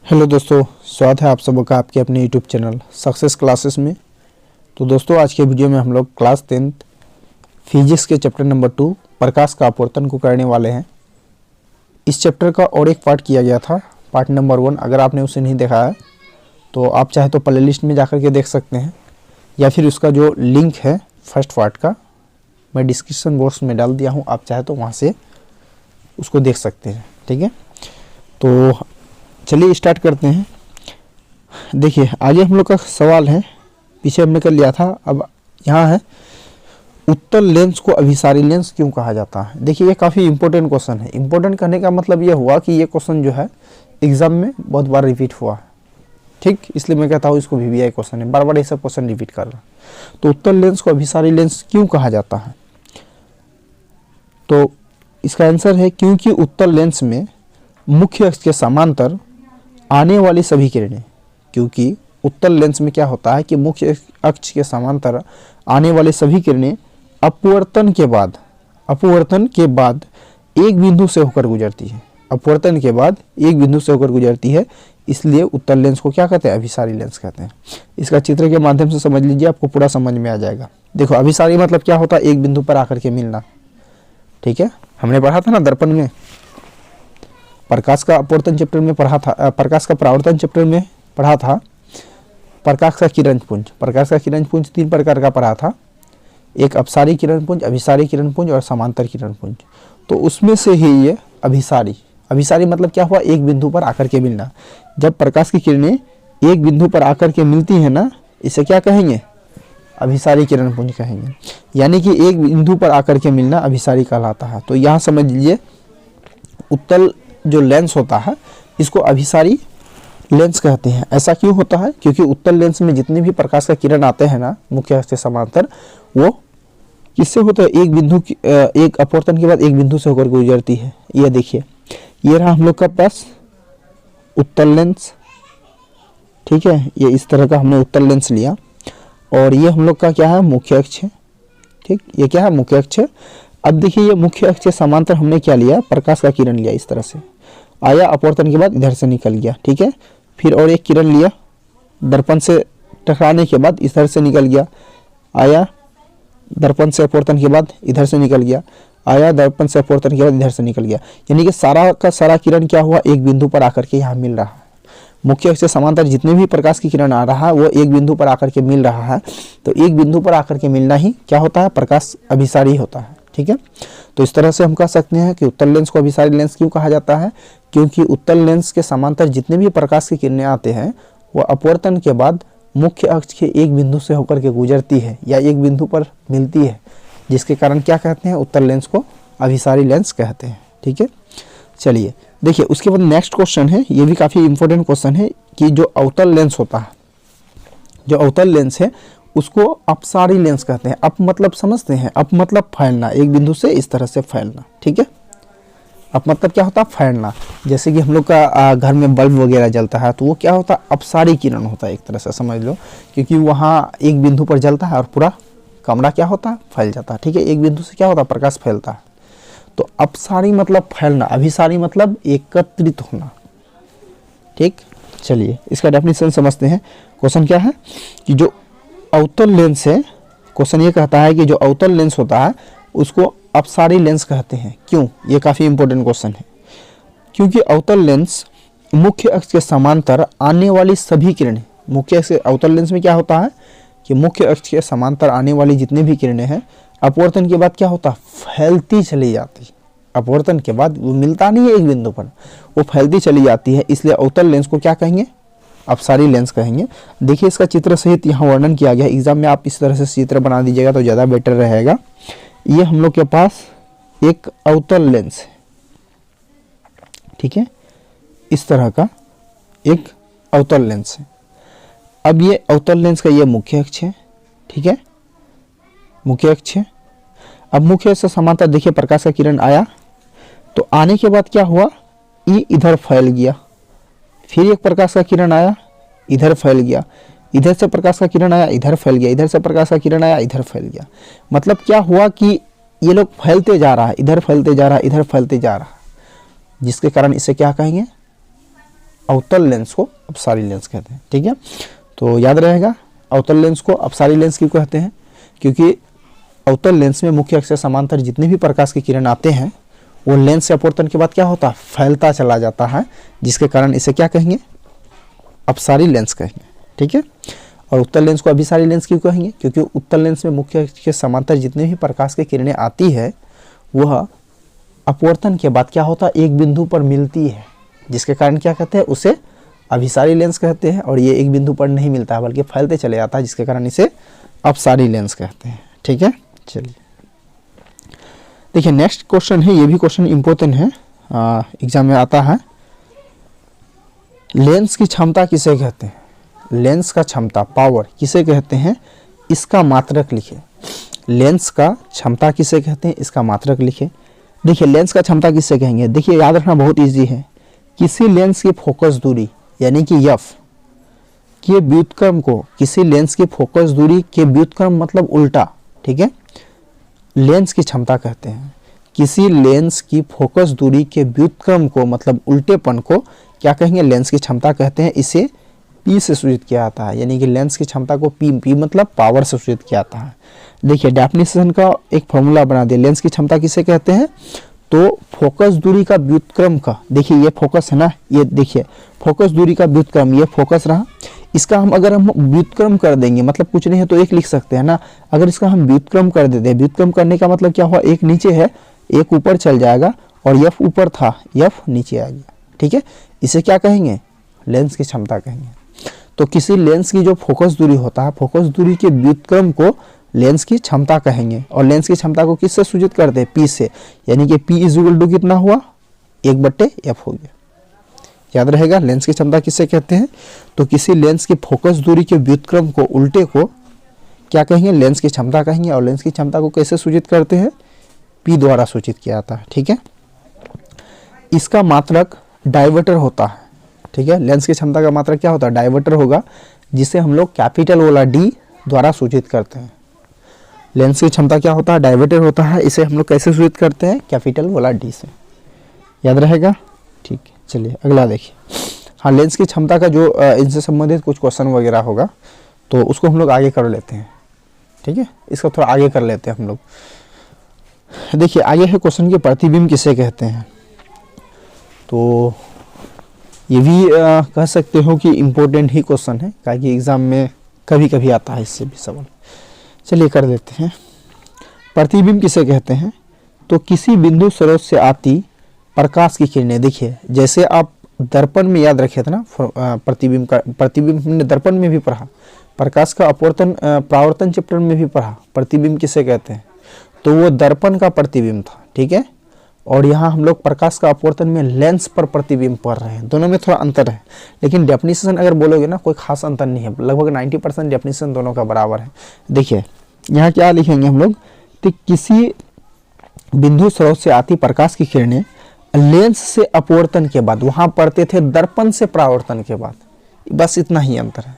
Hello दोस्तों, स्वागत है आप सबों का आपके अपने यूट्यूब चैनल सक्सेस क्लासेस में। तो दोस्तों, आज के वीडियो में हम लोग क्लास 10th फिजिक्स के चैप्टर नंबर 2 प्रकाश का अपवर्तन को करने वाले हैं। इस चैप्टर का और एक पार्ट किया गया था, पार्ट नंबर 1। अगर आपने उसे नहीं देखा है तो आप चाहे तो प्ले लिस्ट में जाकर के देख सकते हैं, या फिर उसका जो लिंक है फर्स्ट पार्ट का मैं डिस्क्रिप्शन बॉक्स में डाल दिया हूँ, आप चाहे तो वहाँ से उसको देख सकते हैं। ठीक है, तो चलिए स्टार्ट करते हैं। देखिए, आगे हम लोग का सवाल है, पीछे हमने कर लिया था, अब यहाँ है उत्तल लेंस को अभिसारी लेंस क्यों कहा जाता है। देखिए, ये काफ़ी इंपॉर्टेंट क्वेश्चन है। इंपॉर्टेंट कहने का मतलब ये हुआ कि ये क्वेश्चन जो है एग्जाम में बहुत बार रिपीट हुआ है। ठीक, इसलिए मैं कहता हूँ इसको VVI क्वेश्चन है, बार बार ये सब क्वेश्चन रिपीट कर रहा है। तो उत्तल लेंस को अभिसारी लेंस क्यों कहा जाता है, तो इसका आंसर है क्योंकि उत्तल लेंस में मुख्य अक्ष के समांतर आने वाली सभी किरणें, क्योंकि उत्तल लेंस में क्या होता है कि मुख्य अक्ष के समांतर आने वाली सभी किरणें अपवर्तन के बाद एक बिंदु से होकर गुजरती है। अपवर्तन के बाद एक बिंदु से होकर गुजरती है, इसलिए उत्तल लेंस को क्या कहते हैं, अभिसारी लेंस कहते हैं। इसका चित्र के माध्यम से समझ लीजिए, आपको पूरा समझ में आ जाएगा। देखो, अभिसारी मतलब क्या होता है, एक बिंदु पर आकर के मिलना। ठीक है, हमने पढ़ा था ना दर्पण में, प्रकाश का अपवर्तन चैप्टर में पढ़ा था, प्रकाश का परावर्तन चैप्टर में पढ़ा था। प्रकाश का किरण पुंज 3 प्रकार का पढ़ा था, एक अपसारी किरण पुंज, अभिसारी किरण पुंज और समांतर किरण पुंज। तो उसमें से ही ये अभिसारी मतलब क्या हुआ, एक बिंदु पर आकर के मिलना। जब प्रकाश की किरणें एक बिंदु पर आकर के मिलती है ना, इसे क्या कहेंगे, अभिसारी किरण पुंज कहेंगे। यानी कि एक बिंदु पर आकर के मिलना अभिसारी कहलाता है। तो यहाँ समझ लीजिए, उत्तल जो लेंस होता है इसको अभिसारी लेंस कहते हैं। ऐसा क्यों होता है, क्योंकि उत्तल लेंस में जितने भी प्रकाश का किरण आते हैं ना मुख्य अक्ष से समांतर, वो किससे होते हैं, एक अपवर्तन के बाद एक बिंदु से होकर गुजरती है। ये देखिए, ये रहा हम लोग का पास उत्तल लेंस। ठीक है, ये इस तरह का हमने उत्तल लेंस लिया, और ये हम लोग का क्या है, मुख्य अक्ष है। ठीक, ये क्या है, मुख्य अक्ष है। अब देखिए, ये मुख्य अक्ष के समांतर हमने क्या लिया, प्रकाश का किरण लिया, इस तरह से आया, अपवर्तन के बाद इधर से निकल गया। ठीक है, फिर और एक किरण लिया, दर्पण से टकराने के बाद इधर से निकल गया, आया, दर्पण से अपवर्तन के बाद इधर से निकल गया, आया, दर्पण से अपवर्तन के बाद इधर से निकल गया। यानी कि सारा का सारा किरण क्या हुआ, एक बिंदु पर आकर के यहाँ मिल रहा है। मुख्य अक्ष से समांतर जितने भी प्रकाश की किरण आ रहा है वो एक बिंदु पर आकर के मिल रहा है। तो एक बिंदु पर आकर के मिलना ही क्या होता है, प्रकाश अभिसारी होता है। ठीक है, तो इस तरह से हम कह सकते हैं कि उत्तल लेंस को अभिसारी लेंस क्यों कहा जाता है, क्योंकि उत्तल लेंस के समांतर जितने भी प्रकाश की किरणें आते हैं वो अपवर्तन के बाद मुख्य अक्ष के एक बिंदु से होकर के गुजरती है या एक बिंदु पर मिलती है, जिसके कारण क्या कहते हैं, उत्तल लेंस को अभिसारी लेंस कहते हैं। ठीक है, चलिए देखिए, उसके बाद नेक्स्ट क्वेश्चन है, ये भी काफ़ी इंपॉर्टेंट क्वेश्चन है कि जो अवतल लेंस होता है, जो अवतल लेंस है उसको अपसारी लेंस कहते हैं। अप मतलब समझते हैं, अप मतलब फैलना, एक बिंदु से इस तरह से फैलना। ठीक है, अप मतलब क्या होता है, फैलना। जैसे कि हम लोग का घर में बल्ब वगैरह जलता है तो वो क्या होता है, अपसारी किरण होता है, एक तरह से समझ लो, क्योंकि वहाँ एक बिंदु पर जलता है और पूरा कमरा क्या होता है, फैल जाता है। ठीक है, एक बिंदु से क्या होता है, प्रकाश फैलता है। तो अपसारी मतलब फैलना, अभिसारी मतलब एकत्रित होना। ठीक, चलिए इसका डेफिनेशन समझते हैं। क्वेश्चन क्या है कि जो अवतल लेंस है, क्वेश्चन ये कहता है कि जो अवतल लेंस होता है उसको अपसारी लेंस कहते हैं। क्यों, ये काफ़ी इंपॉर्टेंट क्वेश्चन है। क्योंकि अवतल लेंस मुख्य अक्ष के समांतर आने वाली सभी किरणें, मुख्य अक्ष, अवतल लेंस में क्या होता है कि मुख्य अक्ष के समांतर आने वाली जितने भी किरणें हैं अपवर्तन के बाद क्या होता है, फैलती चली जाती। अपवर्तन के बाद वो मिलता नहीं है एक बिंदु पर, वो फैलती चली जाती है, इसलिए अवतल लेंस को क्या कहेंगे, अपसारी लेंस कहेंगे। देखिए, इसका चित्र सहित यहाँ वर्णन किया गया है। एग्जाम में आप इस तरह से चित्र बना दीजिएगा तो ज़्यादा बेटर रहेगा। ये हम लोग के पास एक अवतल लेंस है। ठीक है, इस तरह का एक अवतल लेंस है। अब ये अवतल लेंस का ये मुख्य अक्ष है। ठीक है, मुख्य अक्ष है। अब मुख्य अक्ष से समांतर देखिए प्रकाश का किरण आया, तो आने के बाद क्या हुआ, ये इधर फैल गया, फिर एक प्रकाश का किरण आया, इधर फैल गया, इधर से प्रकाश का किरण आया, इधर फैल गया, इधर से प्रकाश का किरण आया, इधर फैल गया। मतलब क्या हुआ कि ये लोग फैलते जा रहा है, इधर फैलते जा रहा है, इधर फैलते जा रहा है, जिसके कारण इसे क्या कहेंगे, अवतल लेंस को अपसारी लेंस कहते हैं। ठीक है, तो याद रहेगा अवतल लेंस को अपसारी लेंस क्यों कहते हैं, क्योंकि अवतल लेंस में मुख्य अक्ष से समांतर जितने भी प्रकाश की किरण आते हैं वो लेंस से अपवर्तन के बाद क्या होता है, फैलता चला जाता है, जिसके कारण इसे क्या कहेंगे, अपसारी लेंस कहेंगे। ठीक है, और उत्तल लेंस को अभिसारी लेंस क्यों कहेंगे, क्योंकि उत्तल लेंस में मुख्य अक्ष के समांतर जितने भी प्रकाश की किरणें आती है वह अपवर्तन के बाद क्या होता है, एक बिंदु पर मिलती है, जिसके कारण क्या कहते हैं, उसे अभिसारी लेंस कहते हैं। और ये एक बिंदु पर नहीं मिलता है बल्कि फैलते चले जाता है, जिसके कारण इसे अपसारी लेंस कहते हैं। ठीक है, चलिए देखिए नेक्स्ट क्वेश्चन है, ये भी क्वेश्चन इंपॉर्टेंट है, एग्जाम में आता है। लेंस की क्षमता किसे कहते हैं, लेंस का क्षमता पावर किसे कहते हैं, इसका मात्रक लिखे। लेंस का क्षमता किसे कहते हैं, इसका मात्रक लिखे। देखिए लेंस का क्षमता किसे कहेंगे, देखिए याद रखना बहुत इजी है, किसी लेंस की फोकस दूरी यानी कि एफ के व्युत्क्रम को, किसी लेंस की फोकस दूरी के व्युत्क्रम मतलब उल्टा, ठीक है, लेंस की क्षमता कहते हैं। किसी लेंस की फोकस दूरी के व्युत्क्रम को मतलब उल्टेपन को क्या कहेंगे, लेंस की क्षमता कहते हैं। इसे P से सूचित किया जाता है, यानी कि लेंस की क्षमता को P मतलब पावर से सूचित किया जाता है। देखिए डेफिनेशन का एक फॉर्मूला बना दिया, लेंस की क्षमता किसे कहते हैं, तो फोकस दूरी का व्युत्क्रम का, देखिए ये फोकस है ना, ये देखिए फोकस दूरी का व्युत्क्रम, ये फोकस रहा, इसका हम अगर हम व्युत्क्रम कर देंगे मतलब कुछ नहीं है तो एक लिख सकते हैं ना, अगर इसका हम व्युत्क्रम कर देते हैं, व्युत्क्रम करने का मतलब क्या हुआ, एक नीचे है एक ऊपर चल जाएगा और एफ ऊपर था एफ नीचे आ गया। ठीक है, इसे क्या कहेंगे, लेंस की क्षमता कहेंगे। तो किसी लेंस की जो फोकस दूरी होता है, फोकस दूरी के व्युत्क्रम को लेंस की क्षमता कहेंगे। और लेंस की क्षमता को किससे सूचित करते हैं, P से, यानी कि P इक्वल टू कितना हुआ, 1/f हो गया। याद रहेगा लेंस की क्षमता किससे कहते हैं, तो किसी लेंस की फोकस दूरी के व्युत्क्रम को उल्टे को क्या कहेंगे, लेंस की क्षमता कहेंगे। और लेंस की क्षमता को कैसे सूचित करते हैं, P द्वारा सूचित किया जाता है। ठीक है, इसका मात्रक डायवर्टर होता है। ठीक है, लेंस की क्षमता का मात्रक क्या होता है, डायवर्टर होगा, जिसे हम लोग कैपिटल वाला D द्वारा सूचित करते हैं। लेंस की क्षमता क्या होता है, डायवर्टर होता है, इसे हम लोग कैसे सूचित करते हैं, कैपिटल वाला D से। याद रहेगा, ठीक है। चलिए अगला देखिए, हाँ लेंस की क्षमता का जो इनसे संबंधित कुछ क्वेश्चन वगैरह होगा तो उसको हम लोग आगे कर लेते हैं। ठीक है, इसको थोड़ा आगे कर लेते हैं हम लोग। देखिए आगे है क्वेश्चन के प्रतिबिंब किसे कहते हैं, तो ये भी कह सकते हो कि इम्पोर्टेंट ही क्वेश्चन है, ताकि एग्जाम में कभी कभी आता है इससे भी सवाल। चलिए कर लेते हैं। प्रतिबिंब किसे कहते हैं, तो किसी बिंदु स्रोत से आती प्रकाश की किरणें, देखिए जैसे आप दर्पण में याद रखे थे ना, प्रतिबिंब का, प्रतिबिंब हमने दर्पण में भी पढ़ा, प्रकाश का अपवर्तन परावर्तन चैप्टर में भी पढ़ा। प्रतिबिंब किसे कहते हैं, तो वो दर्पण का प्रतिबिंब था। ठीक है, और यहाँ हम लोग प्रकाश का अपवर्तन में लेंस पर प्रतिबिंब पढ़ रहे हैं, दोनों में थोड़ा अंतर है, लेकिन डेफिनेशन अगर बोलोगे ना कोई खास अंतर नहीं है, लगभग 90% डेफिनेशन दोनों का बराबर है। देखिए यहाँ क्या लिखेंगे हम लोग, तो किसी बिंदु स्रोत से आती प्रकाश की किरणें लेंस से अपवर्तन के बाद, वहां पढ़ते थे दर्पण से परावर्तन के बाद, बस इतना ही अंतर है।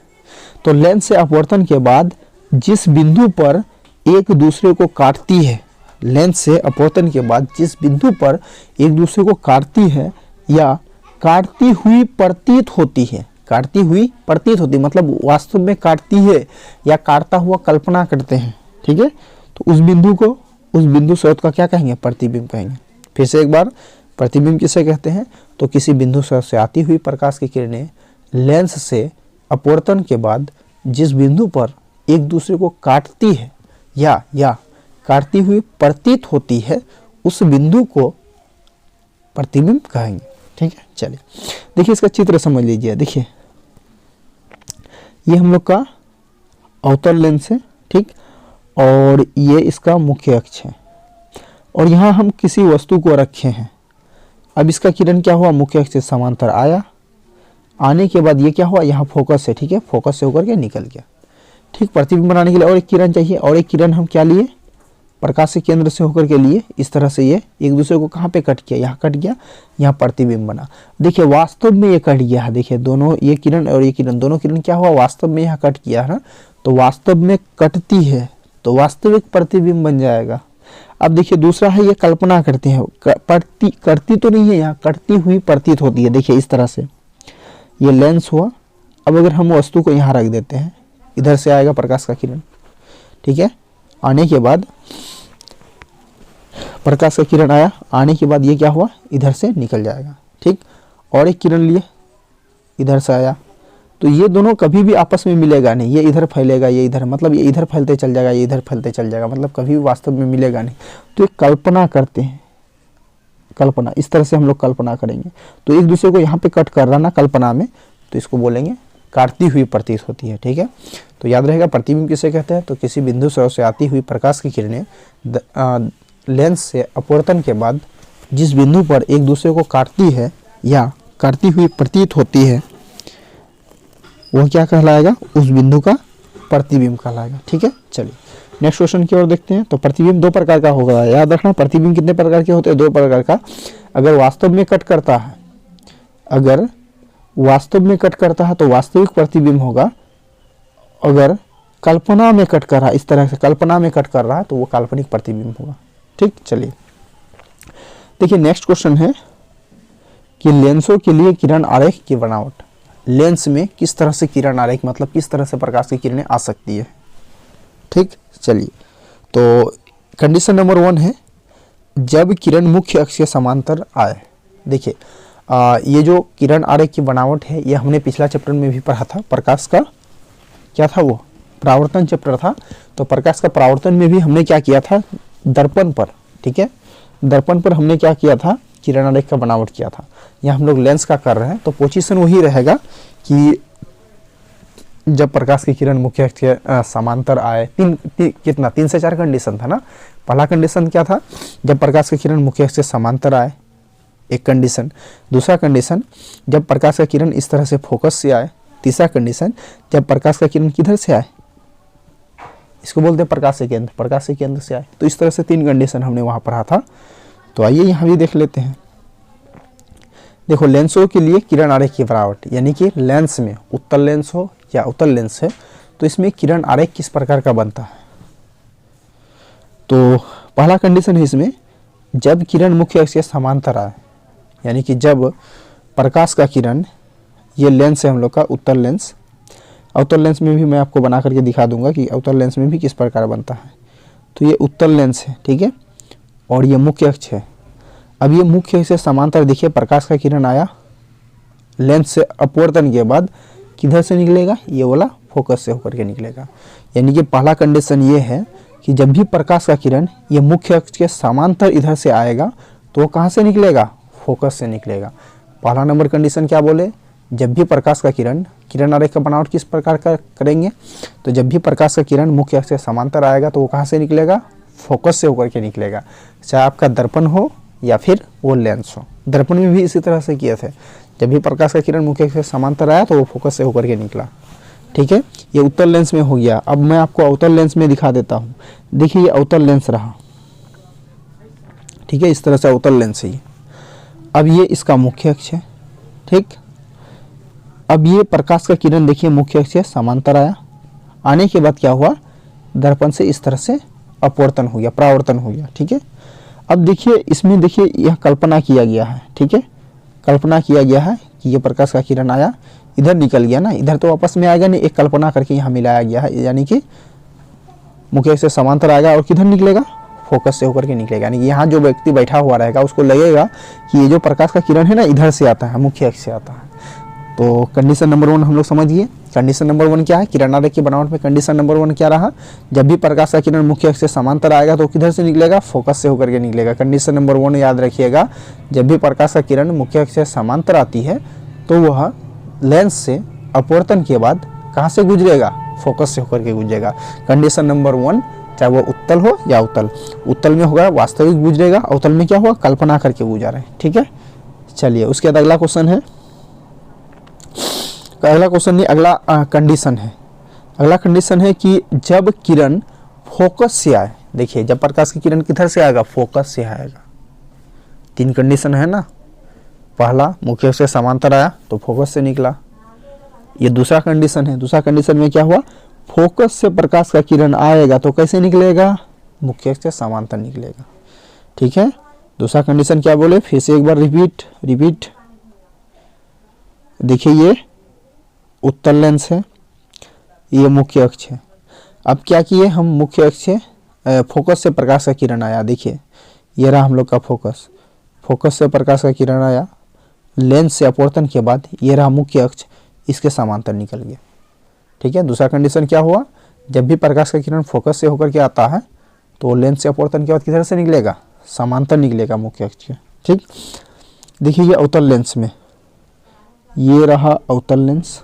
तो लेंस से अपवर्तन के बाद जिस बिंदु पर एक दूसरे को काटती है, लेंस से अपवर्तन के बाद जिस बिंदु पर एक दूसरे को काटती है या काटती हुई प्रतीत होती है, काटती हुई प्रतीत होती मतलब वास्तव में काटती है या काटता हुआ कल्पना करते हैं। ठीक है, तो उस बिंदु को, उस बिंदु स्रोत का क्या कहेंगे, प्रतिबिंब कहेंगे। फिर से एक बार, प्रतिबिंब किसे कहते हैं, तो किसी बिंदु स्रोत से आती हुई प्रकाश की किरणें लेंस से अपवर्तन के बाद जिस बिंदु पर एक दूसरे को काटती है या काटती हुई प्रतीत होती है, उस बिंदु को प्रतिबिंब कहेंगे। ठीक है, चलिए देखिए इसका चित्र समझ लीजिए। देखिए ये हम लोग का अवतल लेंस है, ठीक, और ये इसका मुख्य अक्ष है, और यहाँ हम किसी वस्तु को रखे हैं। अब इसका किरण क्या हुआ, मुख्य अक्ष से समांतर आया, आने के बाद ये क्या हुआ, यहाँ फोकस है। ठीक है, फोकस से होकर के निकल गया। ठीक, प्रतिबिंब बनाने के लिए और एक किरण चाहिए, और एक किरण हम क्या लिए, प्रकाश के केंद्र से होकर के लिए, इस तरह से ये एक दूसरे को कहाँ पे कट किया, यहाँ कट गया, यहाँ प्रतिबिंब बना। देखिए वास्तव में ये कट गया है, देखिए दोनों, ये किरण और ये किरण, दोनों किरण क्या हुआ, वास्तव में यहाँ कट किया है ना, तो वास्तव में कटती है तो वास्तविक प्रतिबिंब बन जाएगा। अब देखिए दूसरा है, ये कल्पना करती है, करती तो नहीं है, यहाँ कटती हुई प्रतीत होती है। देखिए इस तरह से ये लेंस हुआ। अब अगर हम वस्तु को यहाँ रख देते हैं, इधर से आएगा प्रकाश का किरण, ठीक है। आने के बाद प्रकाश का किरण आया, आने के बाद ये क्या हुआ, इधर से निकल जाएगा, ठीक। और एक किरण लिए, इधर से आया, तो ये दोनों कभी भी आपस में मिलेगा नहीं, ये इधर फैलेगा, ये इधर, मतलब ये इधर फैलते चल जाएगा, ये इधर फैलते चल जाएगा, मतलब कभी भी वास्तव में मिलेगा नहीं। तो एक कल्पना करते हैं, कल्पना, इस तरह से हम लोग कल्पना करेंगे। तो एक दूसरे को यहाँ पे कट कर रहा ना कल्पना में, तो इसको बोलेंगे काटती हुई प्रतीत होती है, ठीक है। तो याद रहेगा प्रतिबिंब किसे कहते हैं, तो किसी बिंदु से आती हुई प्रकाश की किरणें लेंस से अपवर्तन के बाद जिस बिंदु पर एक दूसरे को काटती है या काटती हुई प्रतीत होती है, वह क्या कहलाएगा, उस बिंदु का प्रतिबिंब कहलाएगा, ठीक है। चलिए नेक्स्ट क्वेश्चन की ओर देखते हैं। तो प्रतिबिंब दो प्रकार का होगा, याद रखना। प्रतिबिंब कितने प्रकार के होते हैं, दो प्रकार का। अगर वास्तव में कट करता है, अगर वास्तव में कट करता है तो वास्तविक प्रतिबिंब होगा। अगर कल्पना में कट कर रहा है, इस तरह से कल्पना में कट कर रहा है, तो वो काल्पनिक प्रतिबिंब होगा, ठीक। चलिए देखिए नेक्स्ट क्वेश्चन है कि लेंसों के लिए किरण आरेख की बनावट। लेंस में किस तरह से किरण आरेख, मतलब किस तरह से प्रकाश की किरणें आ सकती है, ठीक। चलिए तो कंडीशन नंबर 1 है जब किरण मुख्य अक्ष के समांतर आए। देखिए ये जो किरण आरेख की बनावट है, ये हमने पिछला चैप्टर में भी पढ़ा था। प्रकाश का क्या था, वो परावर्तन चैप्टर था। तो प्रकाश का परावर्तन में भी हमने क्या किया था, दर्पण पर, ठीक है, दर्पण पर हमने क्या किया था, किरण आरेख का बनावट किया था। यहाँ हम लोग लेंस का कर रहे हैं, तो पोजीशन वही रहेगा कि जब प्रकाश की किरण मुख्य अक्ष के समांतर आए। कितना 3 से 4 कंडीशन था ना। पहला कंडीशन क्या था, जब प्रकाश की किरण मुख्य अक्ष से समांतर आए, एक कंडीशन। दूसरा कंडीशन, जब प्रकाश का किरण इस तरह से फोकस से आए। तीसरा कंडीशन, जब प्रकाश का किरण किधर से आए, इसको बोलते हैं प्रकाश के केंद्र, प्रकाश के केंद्र से आए। तो इस तरह से 3 कंडीशन हमने वहां पढ़ा था। तो आइए यहाँ भी देख लेते हैं। देखो लेंसों के लिए किरण आरेख की बनावट, यानी कि लेंस में उत्तल लेंस हो या अवतल लेंस है, तो इसमें किरण आरेख किस प्रकार का बनता है। तो पहला कंडीशन है इसमें, जब किरण मुख्य अक्ष के समांतर आए, यानी कि जब प्रकाश का किरण, ये लेंस है हम लोग का उत्तल लेंस। अवतल लेंस में भी मैं आपको बना करके दिखा दूंगा कि अवतल लेंस में भी किस प्रकार बनता है। तो ये उत्तल लेंस है, ठीक है, और ये मुख्य अक्ष है। अब ये मुख्य अक्ष से समांतर, देखिए प्रकाश का किरण आया, लेंस से अपवर्तन के बाद किधर से निकलेगा, ये वाला फोकस से होकर के निकलेगा। यानी कि पहला कंडीशन ये है कि जब भी प्रकाश का किरण ये मुख्य अक्ष के समांतर इधर से आएगा, तो वो कहाँ से निकलेगा, फोकस से निकलेगा। पहला नंबर कंडीशन क्या बोले, जब भी प्रकाश का किरण आरेख का बनावट किस प्रकार का करेंगे, तो जब भी प्रकाश का किरण मुख्य अक्ष से समांतर आएगा, तो वो कहाँ से निकलेगा, फोकस से होकर के निकलेगा। चाहे आपका दर्पण हो या फिर वो लेंस हो। दर्पण में भी इसी तरह से किए थे, जब भी प्रकाश का किरण मुख्य अक्ष से समांतर आया तो वो फोकस से होकर के निकला, ठीक है। ये उत्तल लेंस में हो गया। अब मैं आपको अवतल लेंस में दिखा देता हूँ। देखिए ये अवतल लेंस रहा, ठीक है, इस तरह से अवतल लेंस है ये। अब ये इसका मुख्य अक्ष है, ठीक। अब ये प्रकाश का किरण देखिए मुख्य अक्ष से समांतर आया, आने के बाद क्या हुआ, दर्पण से इस तरह से अपवर्तन हो गया, परावर्तन हो गया, ठीक है। अब देखिए इसमें, देखिए यह कल्पना किया गया है, ठीक है, कल्पना किया गया है कि ये प्रकाश का किरण आया, इधर निकल गया ना, इधर तो वापस में आएगा नहीं, एक कल्पना करके यहाँ मिलाया गया है। यानी कि मुख्य अक्ष से समांतर आएगा और किधर निकलेगा, फोकस से होकर के निकलेगा। यानी कि यहाँ जो व्यक्ति बैठा हुआ रहेगा उसको लगेगा कि ये जो प्रकाश का किरण है ना, इधर से आता है, मुख्य अक्ष से आता है। तो कंडीशन नंबर 1 हम लोग समझ गए। कंडीशन नंबर 1 क्या है, किरण आरेख की बनावट में कंडीशन नंबर 1 क्या रहा, जब भी प्रकाश का किरण मुख्य अक्ष से समांतर आएगा तो किधर से निकलेगा, फोकस से होकर के निकलेगा। कंडीशन नंबर 1 याद रखिएगा, जब भी प्रकाश का किरण मुख्य अक्ष से समांतर आती है तो वह लेंस से अपवर्तन के बाद कहाँ से गुजरेगा, फोकस से होकर के गुजरेगा। कंडीशन नंबर 1, चाहे वो उत्तल हो या अवतल, उत्तल में होगा वास्तविक गुजरेगा, अवतल में क्या हुआ, कल्पना करके गुजरा है, ठीक है। चलिए उसके बाद अगला क्वेश्चन है, अगला क्वेश्चन नहीं, अगला कंडीशन है। अगला कंडीशन है कि जब किरण फोकस से आए, देखिए जब प्रकाश की किरण किधर से आएगा, फोकस से आएगा। 3 कंडीशन है ना, पहला मुख्य अक्ष से समांतर आया तो फोकस से निकला, ये दूसरा कंडीशन है। दूसरा कंडीशन में क्या हुआ, फोकस से प्रकाश का किरण आएगा तो कैसे निकलेगा, मुख्य अक्ष से समांतर निकलेगा, ठीक है। दूसरा कंडीशन क्या बोले, फिर से एक बार रिपीट। देखिए ये उत्तल लेंस है, ये मुख्य अक्ष है। अब क्या किए हम, मुख्य अक्ष से फोकस से प्रकाश का किरण आया, देखिए ये रहा हम लोग का फोकस, फोकस से प्रकाश का किरण आया, लेंस से अपवर्तन के बाद ये रहा मुख्य अक्ष, इसके समांतर निकल गया। ठीक है, दूसरा कंडीशन क्या हुआ, जब भी प्रकाश का किरण फोकस से होकर के आता है तो लेंस से अपवर्तन के बाद किधर से निकलेगा, समांतर निकलेगा मुख्य अक्ष के। ठीक, देखिए ये अवतल लेंस में, ये रहा अवतल लेंस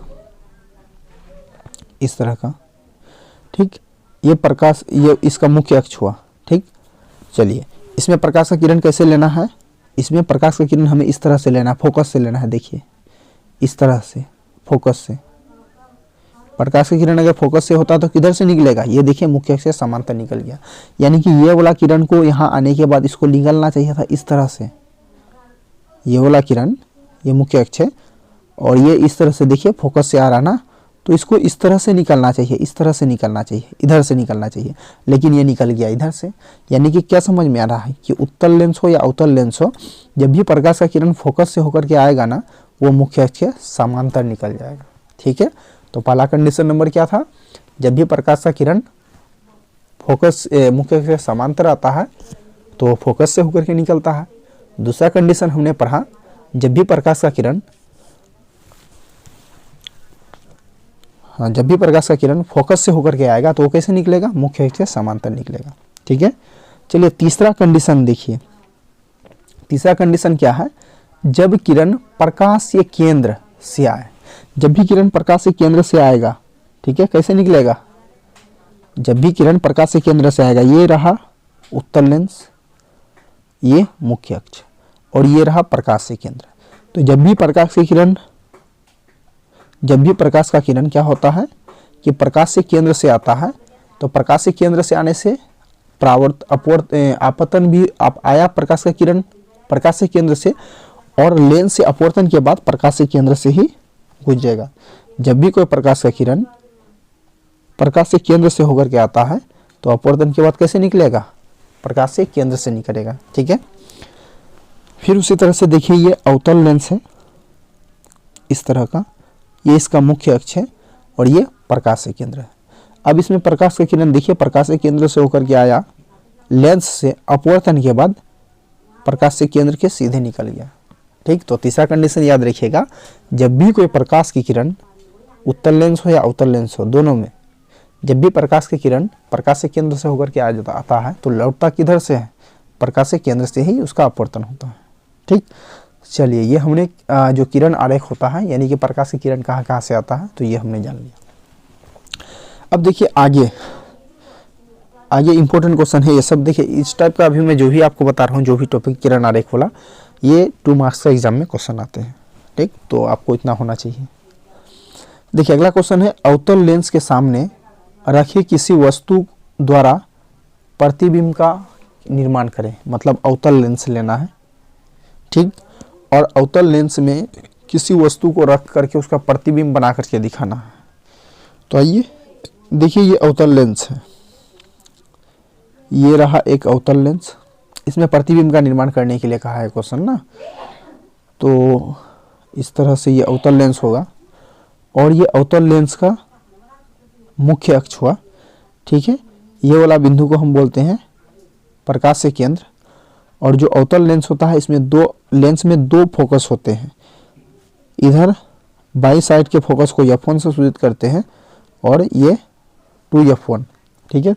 इस तरह का। ठीक, ये प्रकाश, ये इसका मुख्य अक्ष हुआ। ठीक, चलिए इसमें प्रकाश का किरण कैसे लेना है, इसमें प्रकाश का किरण हमें इस तरह से लेना है, फोकस से लेना है। देखिए इस तरह से फोकस से प्रकाश का किरण अगर फोकस से होता तो किधर से निकलेगा, ये देखिए मुख्य अक्ष से समांतर निकल गया। यानी कि ये वाला किरण को यहाँ आने के बाद इसको निकलना चाहिए था इस तरह से, ये वाला किरण, ये मुख्य अक्ष है और ये इस तरह से देखिए फोकस से आ रहा ना, तो इसको इस तरह से निकलना चाहिए, इस तरह से निकलना चाहिए, इधर से निकलना चाहिए, लेकिन ये निकल गया इधर से। यानी कि क्या समझ में आ रहा है कि उत्तल लेंस हो या अवतल लेंस हो, जब भी प्रकाश का किरण फोकस से होकर के आएगा ना, वो मुख्य अक्ष के समांतर निकल जाएगा। ठीक है, तो पहला कंडीशन नंबर क्या था, जब भी प्रकाश का किरण फोकस मुख्य अक्ष के समांतर आता है तो फोकस से होकर के निकलता है। दूसरा कंडीशन हमने पढ़ा, जब भी प्रकाश का किरण, हाँ, जब भी प्रकाश का किरण फोकस से होकर के आएगा तो वो कैसे निकलेगा, मुख्य अक्ष से समांतर निकलेगा। ठीक है, चलिए तीसरा कंडीशन देखिए, तीसरा कंडीशन क्या है, जब किरण प्रकाश के केंद्र से आए, जब भी किरण प्रकाश के केंद्र से आएगा, ठीक है, कैसे निकलेगा, जब भी किरण प्रकाश के केंद्र से आएगा, ये रहा उत्तल लेंस, ये मुख्य अक्ष और ये रहा प्रकाश के केंद्र। तो जब भी प्रकाश की किरण, जब भी प्रकाश का किरण क्या होता है कि प्रकाश से केंद्र से आता है, तो प्रकाश से केंद्र से आने से आपतन भी आया प्रकाश का किरण प्रकाश से केंद्र से, और लेंस से अपवर्तन के बाद प्रकाश के केंद्र से ही गुजरेगा। जब भी कोई प्रकाश का किरण प्रकाश से केंद्र से होकर के आता है तो अपवर्तन के बाद कैसे निकलेगा, प्रकाश से केंद्र से निकलेगा। ठीक है, फिर उसी तरह से देखिए ये अवतल लेंस है इस तरह का, ये इसका मुख्य अक्ष है और ये प्रकाश से केंद्र है। अब इसमें प्रकाश का किरण देखिए प्रकाश के केंद्र से होकर के आया, लेंस से अपवर्तन के बाद प्रकाश से केंद्र के सीधे निकल गया। ठीक, तो तीसरा कंडीशन याद रखिएगा, जब भी कोई प्रकाश की किरण उत्तल लेंस हो या अवतल लेंस हो, दोनों में जब भी प्रकाश की किरण प्रकाश से केंद्र से होकर के आता है तो लौटता किधर से है, प्रकाश के केंद्र से ही उसका अपवर्तन होता है। ठीक, चलिए ये हमने जो किरण आरेख होता है, यानी कि प्रकाश की किरण कहाँ कहाँ से आता है, तो ये हमने जान लिया। अब देखिए आगे आगे इंपॉर्टेंट क्वेश्चन है ये सब। देखिए इस टाइप का अभी मैं जो भी आपको बता रहा हूँ, जो भी टॉपिक किरण आरेख वाला, ये 2 मार्क्स का एग्जाम में क्वेश्चन आते हैं। ठीक, तो आपको इतना होना चाहिए। देखिए अगला क्वेश्चन है, अवतल लेंस के सामने रखे किसी वस्तु द्वारा प्रतिबिंब का निर्माण करें, मतलब अवतल लेंस लेना है। ठीक, और अवतल लेंस में किसी वस्तु को रख करके उसका प्रतिबिंब बना करके दिखाना है। तो आइए देखिए ये अवतल लेंस है, ये रहा एक अवतल लेंस, इसमें प्रतिबिंब का निर्माण करने के लिए कहा है क्वेश्चन ना। तो इस तरह से ये अवतल लेंस होगा और ये अवतल लेंस का मुख्य अक्ष हुआ। ठीक है, ये वाला बिंदु को हम बोलते हैं प्रकाश से केंद्र, और जो अवतल लेंस होता है इसमें लेंस में 2 फोकस होते हैं। इधर बाई साइड के फोकस को F1 से सूचित करते हैं और ये 2F1। ठीक है,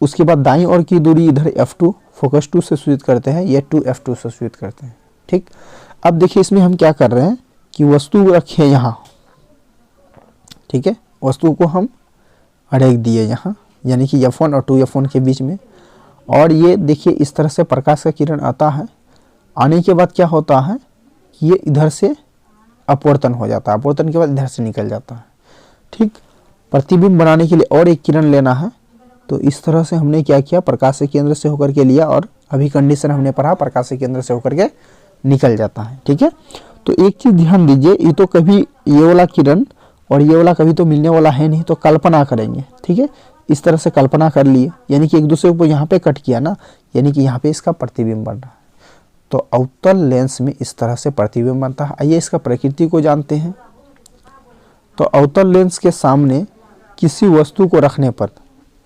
उसके बाद दाईं ओर की दूरी इधर F2 फोकस 2 से सूचित करते हैं, ये 2F2 से सूचित करते हैं। ठीक, अब देखिए इसमें हम क्या कर रहे हैं कि वस्तु रखे यहाँ, ठीक है, वस्तु को हम रख दिए यहाँ, यानी कि F1 और 2F1 के बीच में, और ये देखिए इस तरह से प्रकाश का किरण आता है। आने के बाद क्या होता है कि ये इधर से अपवर्तन हो जाता है, अपवर्तन के बाद इधर से निकल जाता है। ठीक, प्रतिबिंब बनाने के लिए और एक किरण लेना है, तो इस तरह से हमने क्या किया, प्रकाश के केंद्र से होकर के लिया, और अभी कंडीशन हमने पढ़ा प्रकाश के केंद्र से होकर के निकल जाता है। ठीक है, तो एक चीज़ ध्यान दीजिए, ये तो कभी ये वाला किरण और ये वाला कभी तो मिलने वाला है नहीं, तो कल्पना करेंगे। ठीक है, इस तरह से कल्पना कर लिए, यानी कि एक दूसरे को यहाँ पे कट किया ना, यानी कि यहाँ पे इसका प्रतिबिंब बन रहा है। तो अवतल लेंस में इस तरह से प्रतिबिंब बनता है। आइए इसका प्रकृति को जानते हैं। तो अवतल लेंस के सामने किसी वस्तु को रखने पर,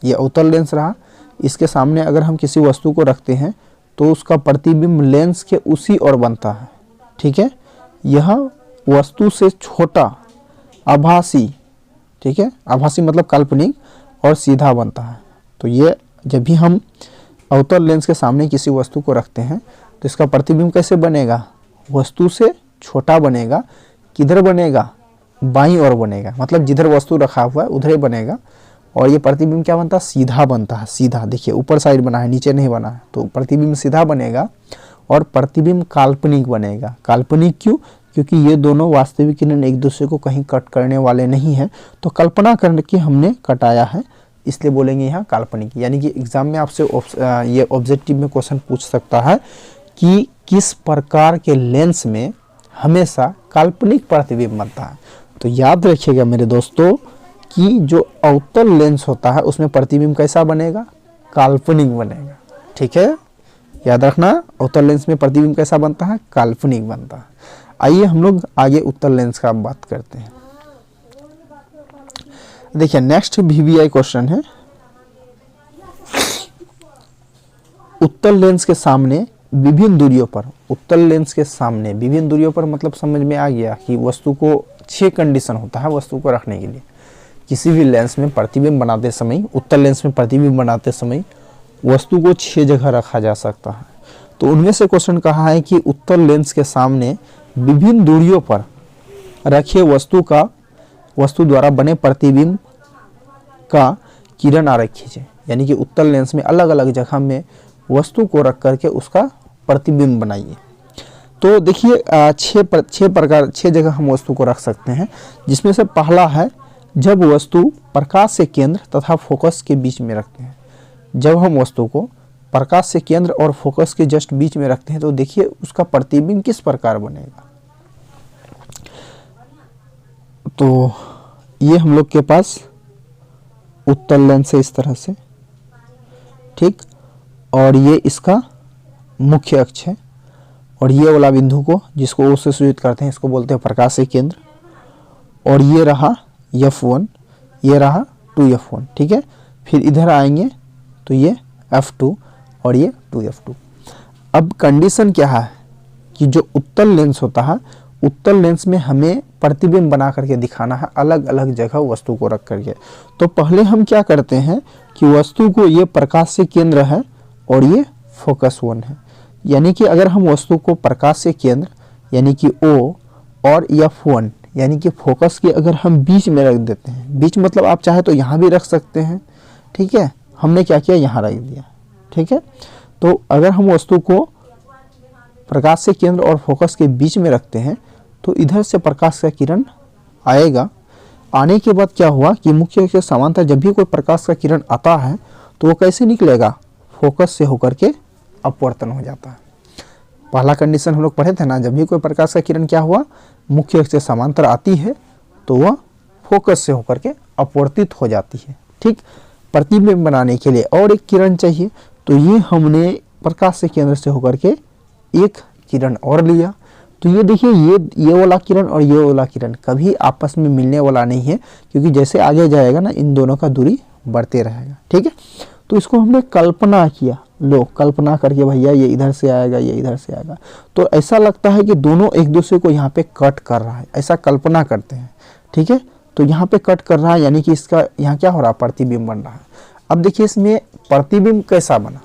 ये अवतल लेंस रहा, इसके सामने अगर हम किसी वस्तु को रखते हैं तो उसका प्रतिबिंब लेंस के उसी ओर बनता है। ठीक है, यह वस्तु से छोटा, आभासी, ठीक है, आभासी मतलब काल्पनिक और सीधा बनता है। तो ये जब भी हम अवतल लेंस के सामने किसी वस्तु को रखते हैं तो इसका प्रतिबिंब कैसे बनेगा, वस्तु से छोटा बनेगा। किधर बनेगा, बाईं ओर बनेगा, मतलब जिधर वस्तु रखा हुआ है उधर ही बनेगा। और ये प्रतिबिंब क्या बनता है, सीधा बनता है। सीधा देखिए ऊपर साइड बना है, नीचे नहीं बना है, तो प्रतिबिंब सीधा बनेगा और प्रतिबिंब काल्पनिक बनेगा। काल्पनिक क्यों, क्योंकि ये दोनों वास्तविक किरण एक दूसरे को कहीं कट करने वाले नहीं है, तो कल्पना करके हमने कटाया है, इसलिए बोलेंगे यहाँ काल्पनिक। यानी कि एग्जाम में आपसे ये ऑब्जेक्टिव में क्वेश्चन पूछ सकता है कि किस प्रकार के लेंस में हमेशा काल्पनिक प्रतिबिंब बनता है। तो याद रखिएगा मेरे दोस्तों कि जो अवतल लेंस होता है उसमें प्रतिबिंब कैसा बनेगा, काल्पनिक बनेगा। ठीक है, याद रखना, अवतल लेंस में प्रतिबिंब कैसा बनता है, काल्पनिक बनता है। आइए हम लोग आगे उत्तल लेंस का बात करते हैं। देखिए नेक्स्ट VVI क्वेश्चन है, उत्तल लेंस के सामने विभिन्न दूरियों पर, उत्तल लेंस के सामने विभिन्न दूरियों पर मतलब समझ में आ गया कि वस्तु को 6 कंडीशन होता है वस्तु को रखने के लिए। किसी भी लेंस में प्रतिबिंब बनाते समय, उत्तल लेंस में प्रतिबिंब बनाते समय वस्तु को 6 जगह रखा जा सकता है। तो उनमें से क्वेश्चन कहा है कि उत्तल लेंस के सामने विभिन्न दूरियों पर रखे वस्तु द्वारा बने प्रतिबिंब का किरण आरेख खींचे। यानी कि उत्तल लेंस में अलग अलग जगह में वस्तु को रख करके उसका प्रतिबिंब बनाइए। तो देखिए 6 जगह हम वस्तु को रख सकते हैं, जिसमें से पहला है जब वस्तु प्रकाश से केंद्र तथा फोकस के बीच में रखते हैं। जब हम वस्तु को प्रकाश से केंद्र और फोकस के जस्ट बीच में रखते हैं तो देखिए उसका प्रतिबिंब किस प्रकार बनेगा। तो ये हम लोग के पास उत्तल लेंस है इस तरह से, ठीक, और ये इसका मुख्य अक्ष है, और ये वाला बिंदु को जिसको O से सूचित करते हैं इसको बोलते हैं प्रकाश से केंद्र, और ये रहा F1, ये रहा 2F1। ठीक है, फिर इधर आएंगे तो ये F2 और ये 2F2। अब कंडीशन क्या है कि जो उत्तल लेंस होता है, उत्तल लेंस में हमें प्रतिबिंब बना करके दिखाना है अलग अलग जगह वस्तु को रख करके। तो पहले हम क्या करते हैं कि वस्तु को, ये प्रकाश से केंद्र है और ये फोकस 1 है। यानी कि अगर हम वस्तु को प्रकाश से केंद्र यानी कि O और F1 यानी कि फोकस के अगर हम बीच में रख देते हैं, बीच मतलब आप चाहे तो यहाँ भी रख सकते हैं। ठीक है, हमने क्या किया, यहाँ रख दिया। ठीक है, तो अगर हम वस्तु को प्रकाश से केंद्र और फोकस के बीच में रखते हैं तो इधर से प्रकाश का किरण आएगा। आने के बाद क्या हुआ कि मुख्य अक्ष के समांतर जब भी कोई प्रकाश का किरण आता है तो वो कैसे निकलेगा, फोकस से होकर के अपवर्तन हो जाता है। पहला कंडीशन हम लोग पढ़े थे ना, जब भी कोई प्रकाश का किरण क्या हुआ, मुख्य अक्ष से समांतर आती है तो वह फोकस से होकर के अपवर्तित हो जाती है। ठीक, प्रतिबिंब बनाने के लिए और एक किरण चाहिए, तो ये हमने प्रकाश से केंद्र से होकर के एक किरण और लिया। तो ये देखिए ये वाला किरण और ये वाला किरण कभी आपस में मिलने वाला नहीं है, क्योंकि जैसे आगे जाएगा ना इन दोनों का दूरी बढ़ते रहेगा। ठीक है, तो इसको हमने कल्पना किया, लो कल्पना करके भैया ये इधर से आएगा, ये इधर से आएगा, तो ऐसा लगता है कि दोनों एक दूसरे को यहाँ पे कट कर रहा है, ऐसा कल्पना करते हैं। ठीक है, तो यहाँ पे कट कर रहा है यानी कि इसका यहाँ क्या हो रहा है, प्रतिबिंब बन रहा है। अब देखिए इसमें प्रतिबिंब कैसा बना,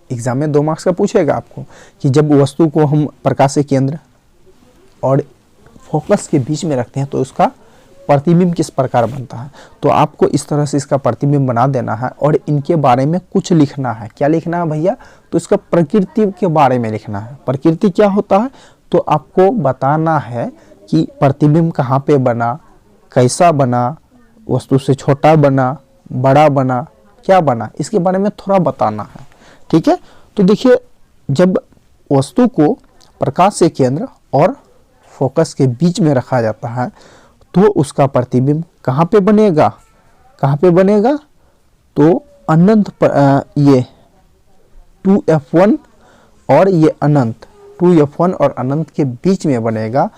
एग्जाम में 2 मार्क्स का पूछेगा आपको कि जब वस्तु को हम प्रकाश के केंद्र और फोकस के बीच में रखते हैं तो उसका प्रतिबिंब किस प्रकार बनता है। तो आपको इस तरह से इसका प्रतिबिंब बना देना है और इनके बारे में कुछ लिखना है। क्या लिखना है भैया, तो इसका प्रकृति के बारे में लिखना है। प्रकृति क्या होता है, तो आपको बताना है कि प्रतिबिंब कहाँ पे बना, कैसा बना, वस्तु से छोटा बना, बड़ा बना, क्या बना, इसके बारे में थोड़ा बताना है। ठीक है, तो देखिए जब वस्तु को प्रकाश से केंद्र और फोकस के बीच में रखा जाता है तो उसका प्रतिबिंब कहाँ पे बनेगा, कहाँ पे बनेगा, तो अनंत ये 2F1 और ये अनंत 2F1 और अनंत के बीच में बनेगा।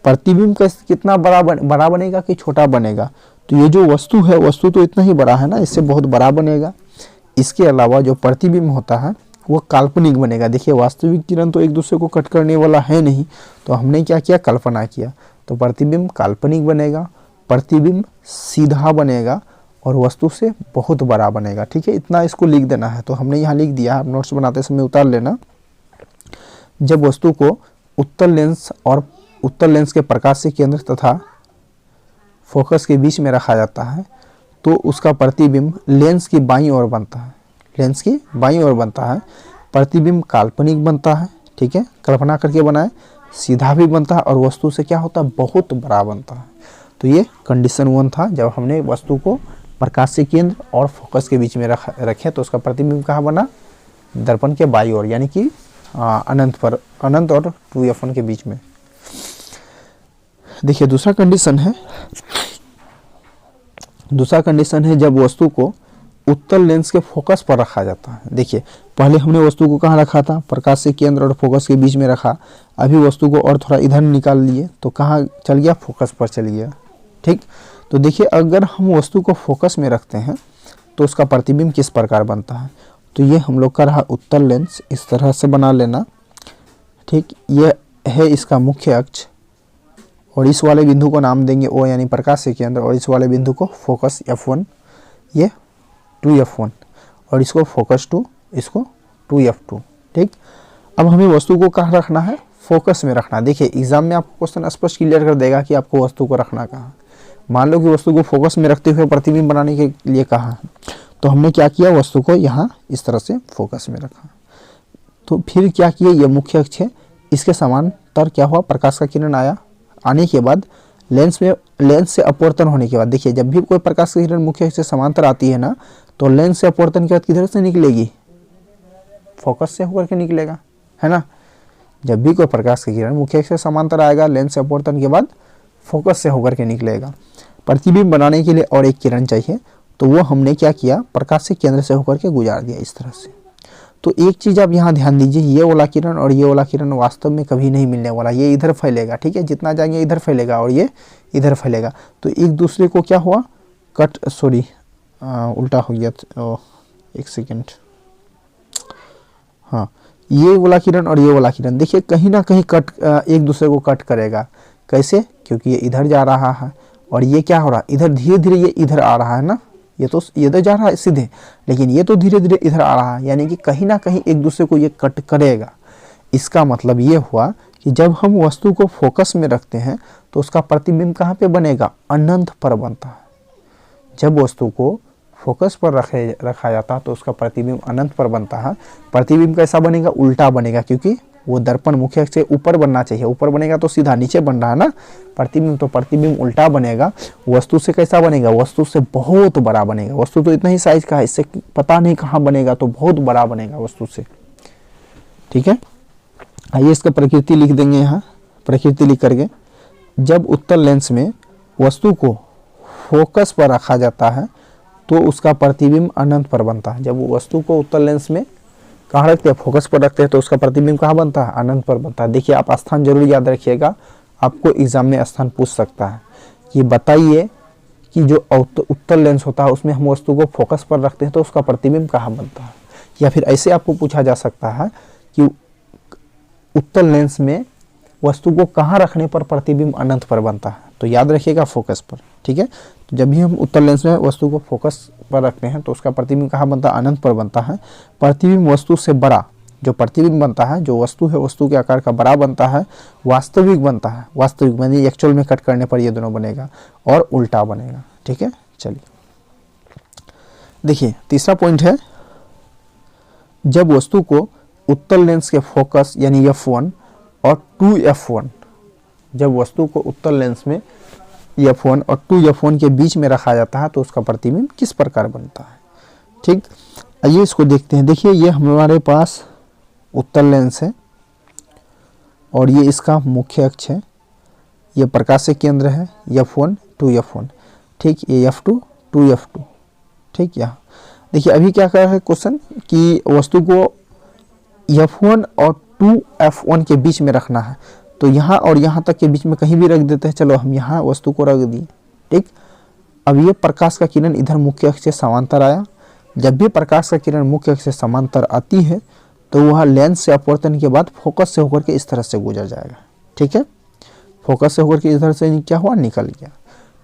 प्रतिबिंब कितना बड़ा बनेगा कि छोटा बनेगा? तो ये जो वस्तु है, वस्तु तो इतना ही बड़ा है ना, इससे बहुत बड़ा बनेगा। इसके अलावा जो प्रतिबिंब होता है वो काल्पनिक बनेगा। देखिए वास्तविक किरण तो एक दूसरे को कट करने वाला है नहीं, तो हमने क्या किया, कल्पना किया। तो प्रतिबिंब काल्पनिक बनेगा, प्रतिबिंब सीधा बनेगा और वस्तु से बहुत बड़ा बनेगा। ठीक है, इतना इसको लिख देना है। तो हमने यहाँ लिख दिया, आप नोट्स बनाते समय उतार लेना। जब वस्तु को उत्तल लेंस के प्रकाश से केंद्र तथा फोकस के बीच में रखा जाता है तो उसका प्रतिबिंब लेंस की बाईं ओर बनता है। लेंस की बाईं ओर बनता है। प्रतिबिंब काल्पनिक बनता है। ठीक है, कल्पना करके बनाए, सीधा भी बनता है और वस्तु से क्या होता है, बहुत बड़ा बनता है। तो ये कंडीशन 1 था, जब हमने वस्तु को प्रकाश से केंद्र और फोकस के बीच में रखे तो उसका प्रतिबिंब कहाँ बना, दर्पण के बाईं ओर, यानी कि अनंत और 2f1 के बीच में। देखिए दूसरा कंडीशन है जब वस्तु को उत्तल लेंस के फोकस पर रखा जाता है। देखिए पहले हमने वस्तु को कहाँ रखा था, प्रकाश से केंद्र और फोकस के बीच में रखा। अभी वस्तु को और थोड़ा इधर निकाल लिए तो कहाँ चल गया, फोकस पर चल गया। ठीक, तो देखिए अगर हम वस्तु को फोकस में रखते हैं तो उसका प्रतिबिंब किस प्रकार बनता है। तो ये हम लोग का रहा उत्तल लेंस, इस तरह से बना लेना। ठीक, ये है इसका मुख्य अक्ष और इस वाले बिंदु को नाम देंगे O यानी प्रकाश से केंद्र, और इस वाले बिंदु को फोकस F1, ये 2F1 और इसको फोकस 2, इसको 2F2। ठीक, अब हमें वस्तु को कहाँ रखना है, फोकस में रखना। देखिए एग्जाम में आपको क्वेश्चन स्पष्ट क्लियर कर देगा कि आपको वस्तु को रखना कहाँ। मान लो कि वस्तु को फोकस में रखते हुए प्रतिबिंब बनाने के लिए कहा है, तो हमने क्या किया, वस्तु को यहाँ इस तरह से फोकस में रखा। तो फिर क्या किया, ये मुख्य अक्ष है, इसके समांतर क्या हुआ, प्रकाश का किरण आया। आने के बाद लेंस से अपवर्तन होने के बाद, देखिए जब भी कोई प्रकाश की किरण मुख्य अक्ष से समांतर आती है ना, तो लेंस से अपवर्तन के बाद किधर से निकलेगी, फोकस से होकर के निकलेगा, है ना। जब भी कोई प्रकाश की किरण मुख्य अक्ष से समांतर आएगा, लेंस से अपवर्तन के बाद फोकस से होकर के निकलेगा। प्रतिबिंब बनाने के लिए और एक किरण चाहिए, तो वो हमने क्या किया, प्रकाश से केंद्र से होकर के गुजार दिया इस तरह से। तो एक चीज आप यहाँ ध्यान दीजिए, ये वाला किरण और ये वाला किरण वास्तव में कभी नहीं मिलने वाला। ये इधर फैलेगा, ठीक है, जितना जाएंगे इधर फैलेगा और ये इधर फैलेगा। तो एक दूसरे को क्या हुआ, उल्टा हो गया। एक सेकेंड, हाँ, ये वाला किरण और ये वाला किरण देखिए कहीं ना कहीं एक दूसरे को कट करेगा। कैसे, क्योंकि ये इधर जा रहा है और ये क्या हो रहा है, इधर धीरे धीरे ये इधर आ रहा है ना। ये तो जा रहा है सीधे, लेकिन ये तो धीरे धीरे इधर आ रहा है, यानी कि कहीं ना कहीं एक दूसरे को ये कट करेगा। इसका मतलब ये हुआ कि जब हम वस्तु को फोकस में रखते हैं तो उसका प्रतिबिंब कहाँ पे बनेगा, अनंत पर बनता है। जब वस्तु को फोकस पर रखा जाता है तो उसका प्रतिबिंब अनंत पर बनता है। प्रतिबिंब कैसा बनेगा, उल्टा बनेगा, क्योंकि वो दर्पण मुख्य अक्ष से ऊपर बनना चाहिए। ऊपर बनेगा तो सीधा नीचे बन रहा है ना प्रतिबिंब, तो प्रतिबिंब उल्टा बनेगा। वस्तु से कैसा बनेगा, वस्तु से बहुत बड़ा बनेगा। वस्तु तो इतना ही साइज का है, इससे पता नहीं कहाँ बनेगा, तो बहुत बड़ा बनेगा वस्तु से। ठीक है, आइए इसका प्रकृति लिख देंगे यहाँ। प्रकृति लिख करके, जब उत्तल लेंस में वस्तु को फोकस पर रखा जाता है तो उसका प्रतिबिंब अनंत पर बनता है। जब वस्तु को उत्तल लेंस में कहाँ रखते हैं, फोकस पर रखते हैं, तो उसका प्रतिबिंब कहाँ बनता है, अनंत पर बनता है। देखिए आप स्थान जरूर याद रखिएगा, आपको एग्जाम में स्थान पूछ सकता है कि बताइए कि जो उत्तल लेंस होता है उसमें हम वस्तु को फोकस पर रखते हैं तो उसका प्रतिबिंब कहाँ बनता है। या फिर ऐसे आपको पूछा जा सकता है कि उत्तल लेंस में वस्तु को कहाँ रखने पर प्रतिबिंब अनंत पर बनता है, तो याद रखिएगा फोकस पर। ठीक है, तो जब भी हम उत्तल लेंस में वस्तु को फोकस पर रखते हैं तो उसका प्रतिबिंब कहाँ बनता है, अनंत पर बनता है। प्रतिबिंब वस्तु से बड़ा, जो प्रतिबिंब बनता है, जो वस्तु है वस्तु के आकार का बड़ा बनता है, वास्तविक बनता है। वास्तविक यानी एक्चुअल में कट करने पर ये दोनों बनेगा, और उल्टा बनेगा। ठीक है, चलिए देखिए तीसरा पॉइंट है, जब वस्तु को उत्तल लेंस के फोकस यानी F1 और 2F1, जब वस्तु को उत्तल लेंस में F1 और 2F1 के बीच में रखा जाता है तो उसका प्रतिबिंब किस प्रकार बनता है। ठीक, आइए इसको देखते हैं। देखिए ये हमारे पास उत्तल लेंस है और ये इसका मुख्य अक्ष है, ये प्रकाश से केंद्र है, F1 2F1, ठीक, ये F2 2F2। ठीक, यहाँ देखिए अभी क्या कर रहा है क्वेश्चन कि वस्तु को F1 और 2F1 के बीच में रखना है, तो यहाँ और यहाँ तक के बीच में कहीं भी रख देते हैं। चलो हम यहाँ वस्तु को रख दिए, ठीक। अब ये प्रकाश का किरण इधर मुख्य अक्ष से समांतर आया। जब भी प्रकाश का किरण मुख्य अक्ष से समांतर आती है तो वह लेंस से अपवर्तन के बाद फोकस से होकर के इस तरह से गुजर जाएगा, ठीक है। फोकस से होकर के इधर से क्या हुआ, निकल गया।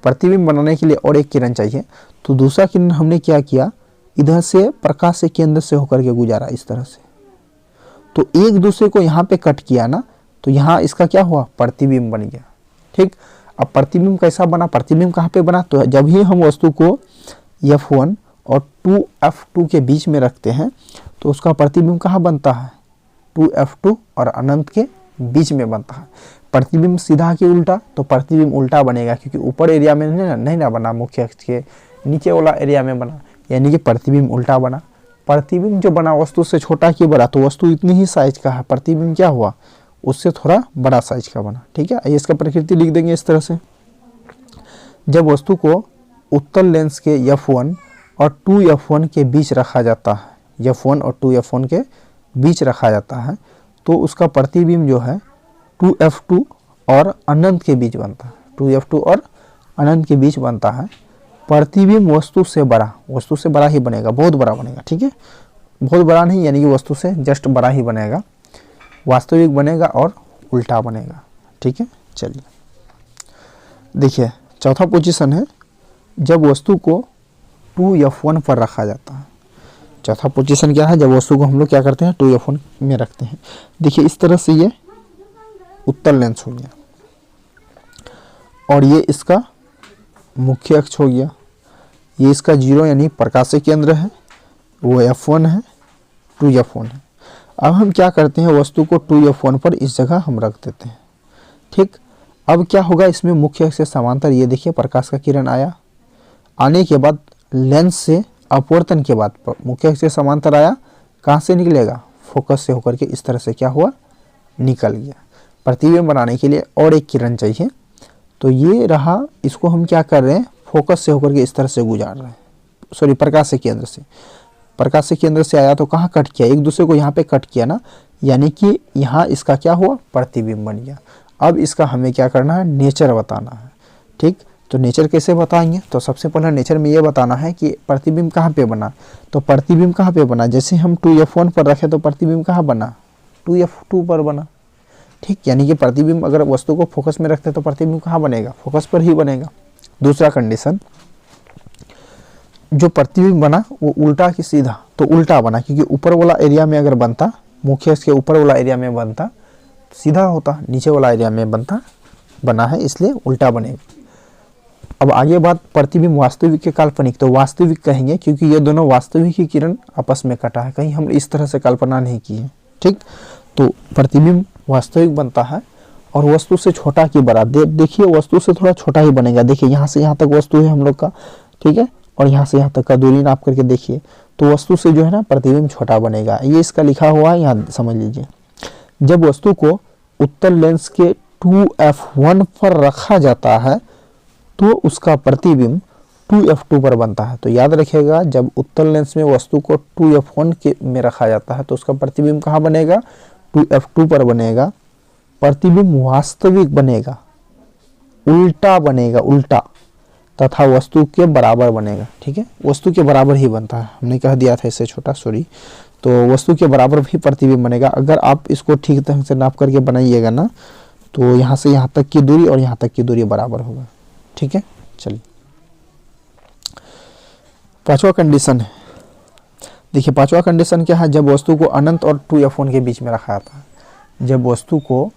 प्रतिबिंब बनाने के लिए और एक किरण चाहिए, तो दूसरा किरण हमने क्या किया, इधर से प्रकाश से केंद्र से होकर के गुजारा इस तरह से। तो एक दूसरे को यहाँ पे कट किया ना, तो यहाँ इसका क्या हुआ, प्रतिबिंब बन गया, ठीक। अब प्रतिबिंब कैसा बना, प्रतिबिंब कहाँ पे बना, तो जब ही हम वस्तु को F1 और 2F2 के बीच में रखते हैं तो उसका प्रतिबिंब कहाँ बनता है, 2F2 और अनंत के बीच में बनता है। प्रतिबिंब सीधा कि उल्टा, तो प्रतिबिंब उल्टा बनेगा, क्योंकि ऊपर एरिया में नहीं ना बना, मुख्य अक्ष के नीचे वाला एरिया में बना, यानी कि प्रतिबिंब उल्टा बना। प्रतिबिंब जो बना वस्तु से छोटा कि बड़ा, तो वस्तु इतनी ही साइज का है, प्रतिबिंब क्या हुआ, उससे थोड़ा बड़ा साइज का बना, ठीक है। इसका प्रकृति लिख देंगे इस तरह से। जब वस्तु को उत्तल लेंस के F1 और 2F1 के बीच रखा जाता है, F1 और 2F1 के बीच रखा जाता है, तो उसका प्रतिबिंब जो है 2F2 और अनंत के बीच बनता है, 2F2 और अनंत के बीच बनता है। प्रतिबिंब वस्तु से बड़ा ही बनेगा, बहुत बड़ा बनेगा, ठीक है। बहुत बड़ा नहीं, यानी कि वस्तु से जस्ट बड़ा ही बनेगा, वास्तविक बनेगा और उल्टा बनेगा, ठीक है। चलिए देखिए, चौथा पोजीशन है जब वस्तु को 2F1 पर रखा जाता है। चौथा पोजीशन क्या है, जब वस्तु को हम लोग क्या करते हैं, 2F1 में रखते हैं। देखिए इस तरह से ये उत्तल लेंस हो गया और ये इसका मुख्य अक्ष हो गया, ये इसका 0 यानी प्रकाश केंद्र है, वो F1 है, 2F1 है। अब हम क्या करते हैं, वस्तु को 2F1 पर इस जगह हम रख देते हैं, ठीक। अब क्या होगा, इसमें मुख्य अक्ष से समांतर, ये देखिए प्रकाश का किरण आया, आने के बाद लेंस से अपवर्तन के बाद मुख्य अक्ष से समांतर आया, कहाँ से निकलेगा, फोकस से होकर के इस तरह से क्या हुआ, निकल गया। प्रतिबिंब बनाने के लिए और एक किरण चाहिए, तो ये रहा, इसको हम क्या कर रहे हैं, फोकस से होकर के इस तरह से गुजार रहे हैं, सॉरी प्रकाश से केंद्र से। प्रकाश से केंद्र से आया तो कहाँ कट किया, एक दूसरे को यहाँ पे कट किया ना, यानी कि यहाँ इसका क्या हुआ, प्रतिबिंब बन गया। अब इसका हमें क्या करना है, नेचर बताना है, ठीक। तो नेचर कैसे बताएंगे, तो सबसे पहले नेचर में ये बताना है कि प्रतिबिंब कहाँ पे बना। तो प्रतिबिंब कहाँ पे बना, जैसे हम 2F1 पर रखे तो प्रतिबिंब कहाँ बना, 2F2 पर बना, ठीक। यानी कि प्रतिबिंब अगर वस्तु को फोकस में रखते तो प्रतिबिंब कहाँ बनेगा, फोकस पर ही बनेगा। दूसरा कंडीशन, जो प्रतिबिंब बना वो उल्टा कि सीधा, तो उल्टा बना, क्योंकि ऊपर वाला एरिया में अगर बनता, मुख्य अक्ष के ऊपर वाला एरिया में बनता सीधा होता, नीचे वाला एरिया में बना है, इसलिए उल्टा बनेगा। अब आगे बात प्रतिबिंब वास्तविक के काल्पनिक, तो वास्तविक कहेंगे क्योंकि ये दोनों वास्तविक ही किरण आपस में कटा है, कहीं हम इस तरह से कल्पना नहीं की है, ठीक। तो प्रतिबिंब वास्तविक बनता है और वस्तु से छोटा कि बड़ा, देखिए वस्तु से थोड़ा छोटा ही बनेगा। देखिए यहाँ से यहाँ तक वस्तु है हम लोग का, ठीक है, और यहाँ से यहाँ तक का दूरी नाप करके देखिए, तो वस्तु से जो है ना प्रतिबिंब छोटा बनेगा। ये इसका लिखा हुआ है, यहाँ समझ लीजिए। जब वस्तु को उत्तल लेंस के 2F1 पर रखा जाता है तो उसका प्रतिबिंब 2F2 पर बनता है। तो याद रखिएगा, जब उत्तल लेंस में वस्तु को 2F1 के में रखा जाता है तो उसका प्रतिबिंब कहाँ बनेगा, 2F2 पर बनेगा। प्रतिबिंब वास्तविक बनेगा, उल्टा बनेगा, उल्टा, तथा वस्तु के बराबर बनेगा, ठीक है। वस्तु के बराबर ही बनता है, हमने कह दिया था इससे छोटा, सॉरी। तो वस्तु के बराबर भी प्रतिबिंब बनेगा। अगर आप इसको ठीक ढंग से नाप करके बनाइएगा ना, तो यहाँ से यहाँ तक की दूरी और यहाँ तक की दूरी बराबर होगा, ठीक है। चलिए पांचवा कंडीशन है, देखिए पांचवा कंडीशन क्या है, जब वस्तु को अनंत और 2F1 के बीच में रखा जाता है। जब वस्तु को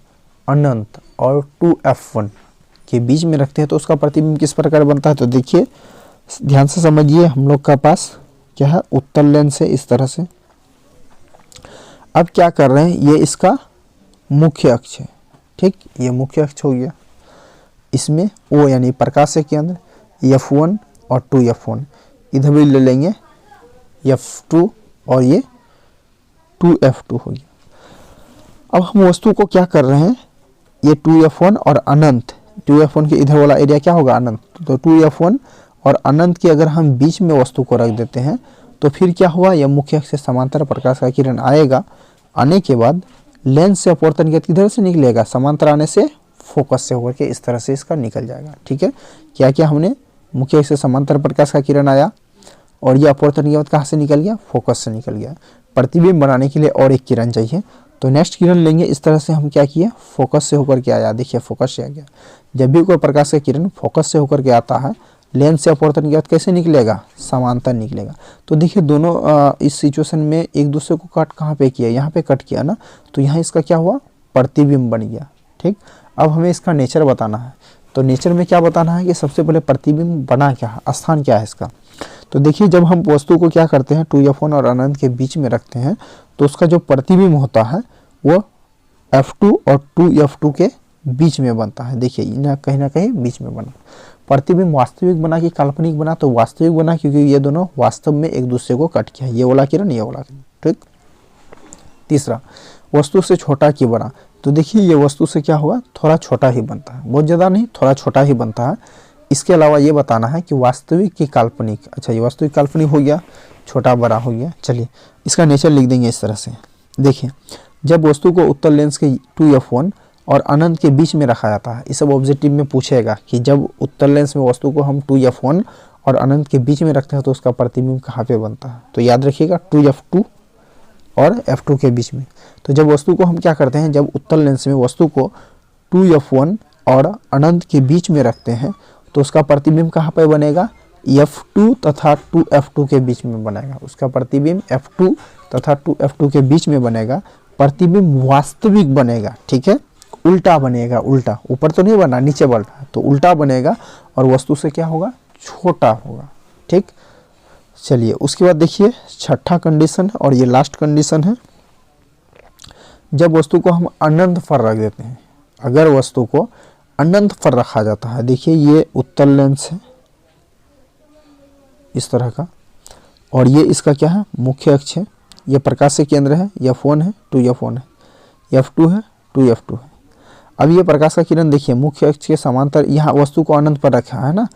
अनंत और 2F1 के बीच में रखते हैं तो उसका प्रतिबिंब किस प्रकार बनता है। तो देखिए ध्यान से समझिए, हम लोग का पास क्या है, उत्तल लेंस है इस तरह से। अब क्या कर रहे हैं, ये इसका मुख्य अक्ष है, ठीक, ये मुख्य अक्ष हो गया। इसमें O यानी प्रकाश से केंद्र, F1 और 2F1, इधर भी ले लेंगे F2 और ये 2F2 हो गया। अब हम वस्तु को क्या कर रहे हैं, ये 2F1 और अनंत, 2F1 के इधर वाला एरिया क्या होगा, अनंत। तो 2F1 और अनंत के अगर हम बीच में वस्तु को रख देते हैं तो फिर क्या हुआ, यह मुख्य अक्ष से समांतर प्रकाश का किरण आएगा। आने के बाद लेंस से अपवर्तन की गति किधर से निकलेगा, समांतर आने से फोकस से होकर के इस तरह से इसका निकल जाएगा। ठीक है, क्या क्या हमने मुख्य अक्ष से समांतर प्रकाश का किरण आया और ये अपवर्तन की गति कहाँ से निकल गया, फोकस से निकल गया। प्रतिबिंब बनाने के लिए और एक किरण चाहिए, तो नेक्स्ट किरण लेंगे। इस तरह से हम क्या किए, फोकस से होकर के आया, देखिए फोकस से आ गया। जब भी कोई प्रकाश का किरण फोकस से होकर के आता है, लेंस से अपवर्तन की गति कैसे निकलेगा, समांतर निकलेगा। तो देखिए दोनों इस सिचुएशन में एक दूसरे को कट कहाँ पे किया, यहाँ पे कट किया ना, तो यहाँ इसका क्या हुआ, प्रतिबिंब बन गया। ठीक, अब हमें इसका नेचर बताना है। तो नेचर में क्या बताना है कि सबसे पहले प्रतिबिंब बना क्या है, स्थान क्या है इसका। तो देखिए जब हम वस्तु को क्या करते हैं 2f1 और अनंत के बीच में रखते हैं, तो उसका जो प्रतिबिंब होता है वो f2 और 2f2 के बीच में बनता है। देखिए ना कहीं बीच में बना। प्रतिबिंब वास्तविक बना कि काल्पनिक बना, तो वास्तविक बना, क्योंकि ये दोनों वास्तव में एक दूसरे को कट किया, ये वाला किरण ये वाला किरण। ठीक, तीसरा, वस्तु से छोटा क्यों बना। तो देखिए ये वस्तु से क्या हुआ, थोड़ा छोटा ही बनता है, बहुत ज़्यादा नहीं, थोड़ा छोटा ही बनता है। इसके अलावा ये बताना है कि वास्तविक की काल्पनिक। अच्छा, ये वास्तविक काल्पनिक हो गया, छोटा बड़ा हो गया। चलिए इसका नेचर लिख देंगे इस तरह से। देखिए जब वस्तु को उत्तल लेंस के 2f1 और अनंत के बीच में रखा जाता है, इस सब ऑब्जेक्टिव में पूछेगा कि जब उत्तल लेंस में वस्तु को हम 2f1 और अनंत के बीच में रखते हैं तो उसका प्रतिबिंब कहाँ पे बनता है। तो याद रखिएगा 2f2 और f2 के बीच में। तो जब वस्तु को हम क्या करते हैं, जब उत्तल लेंस में वस्तु को 2f1 और अनंत के बीच में रखते हैं तो उसका प्रतिबिंब कहाँ पे बनेगा, f2 तथा 2f2 के बीच में बनेगा। उसका प्रतिबिंब f2 तथा 2f2 के बीच में बनेगा। प्रतिबिंब वास्तविक बनेगा, ठीक है, उल्टा बनेगा, उल्टा, ऊपर तो नहीं बना, नीचे बढ़ा, तो उल्टा बनेगा और वस्तु से क्या होगा, छोटा होगा। ठीक, चलिए उसके बाद देखिए छठा कंडीशन और ये लास्ट कंडीशन है। जब वस्तु को हम अनंत पर रख देते हैं, अगर वस्तु को अनंत पर रखा जाता है, देखिए ये उत्तल लेंस है इस तरह का, और ये इसका क्या है, मुख्य अक्ष है, ये प्रकाश के केंद्र है, f1 है, 2f1 है, f2 है, 2f2 है। अब ये प्रकाश का किरण देखिए मुख्य अक्ष के समांतर, यहाँ वस्तु को अनंत पर रखा है ना,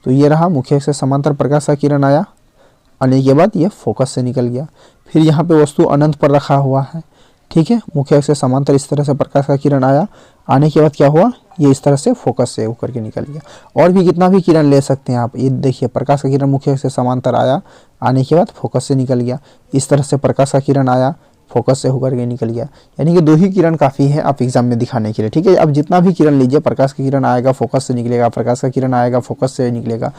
तो ये रहा मुख्य अक्ष से समांतर प्रकाश का किरण आया, आने के बाद ये फोकस से निकल गया। फिर यहाँ पे वस्तु अनंत पर रखा हुआ है, ठीक है, मुख्य अक्ष से समांतर इस तरह से प्रकाश का किरण आया, आने के बाद क्या हुआ, ये इस तरह से फोकस से होकर के निकल गया। और भी कितना भी किरण ले सकते हैं आप, ये देखिए प्रकाश का किरण मुख्य अक्ष से समांतर आया, आने के बाद फोकस से निकल गया, इस तरह से प्रकाश का किरण आया, फोकस से होकर के निकल गया। यानी कि 2 ही किरण काफ़ी है आप एग्जाम में दिखाने के लिए। ठीक है, अब जितना भी किरण लीजिए, प्रकाश का किरण आएगा फोकस से निकलेगा, प्रकाश का किरण आएगा फोकस से निकलेगा,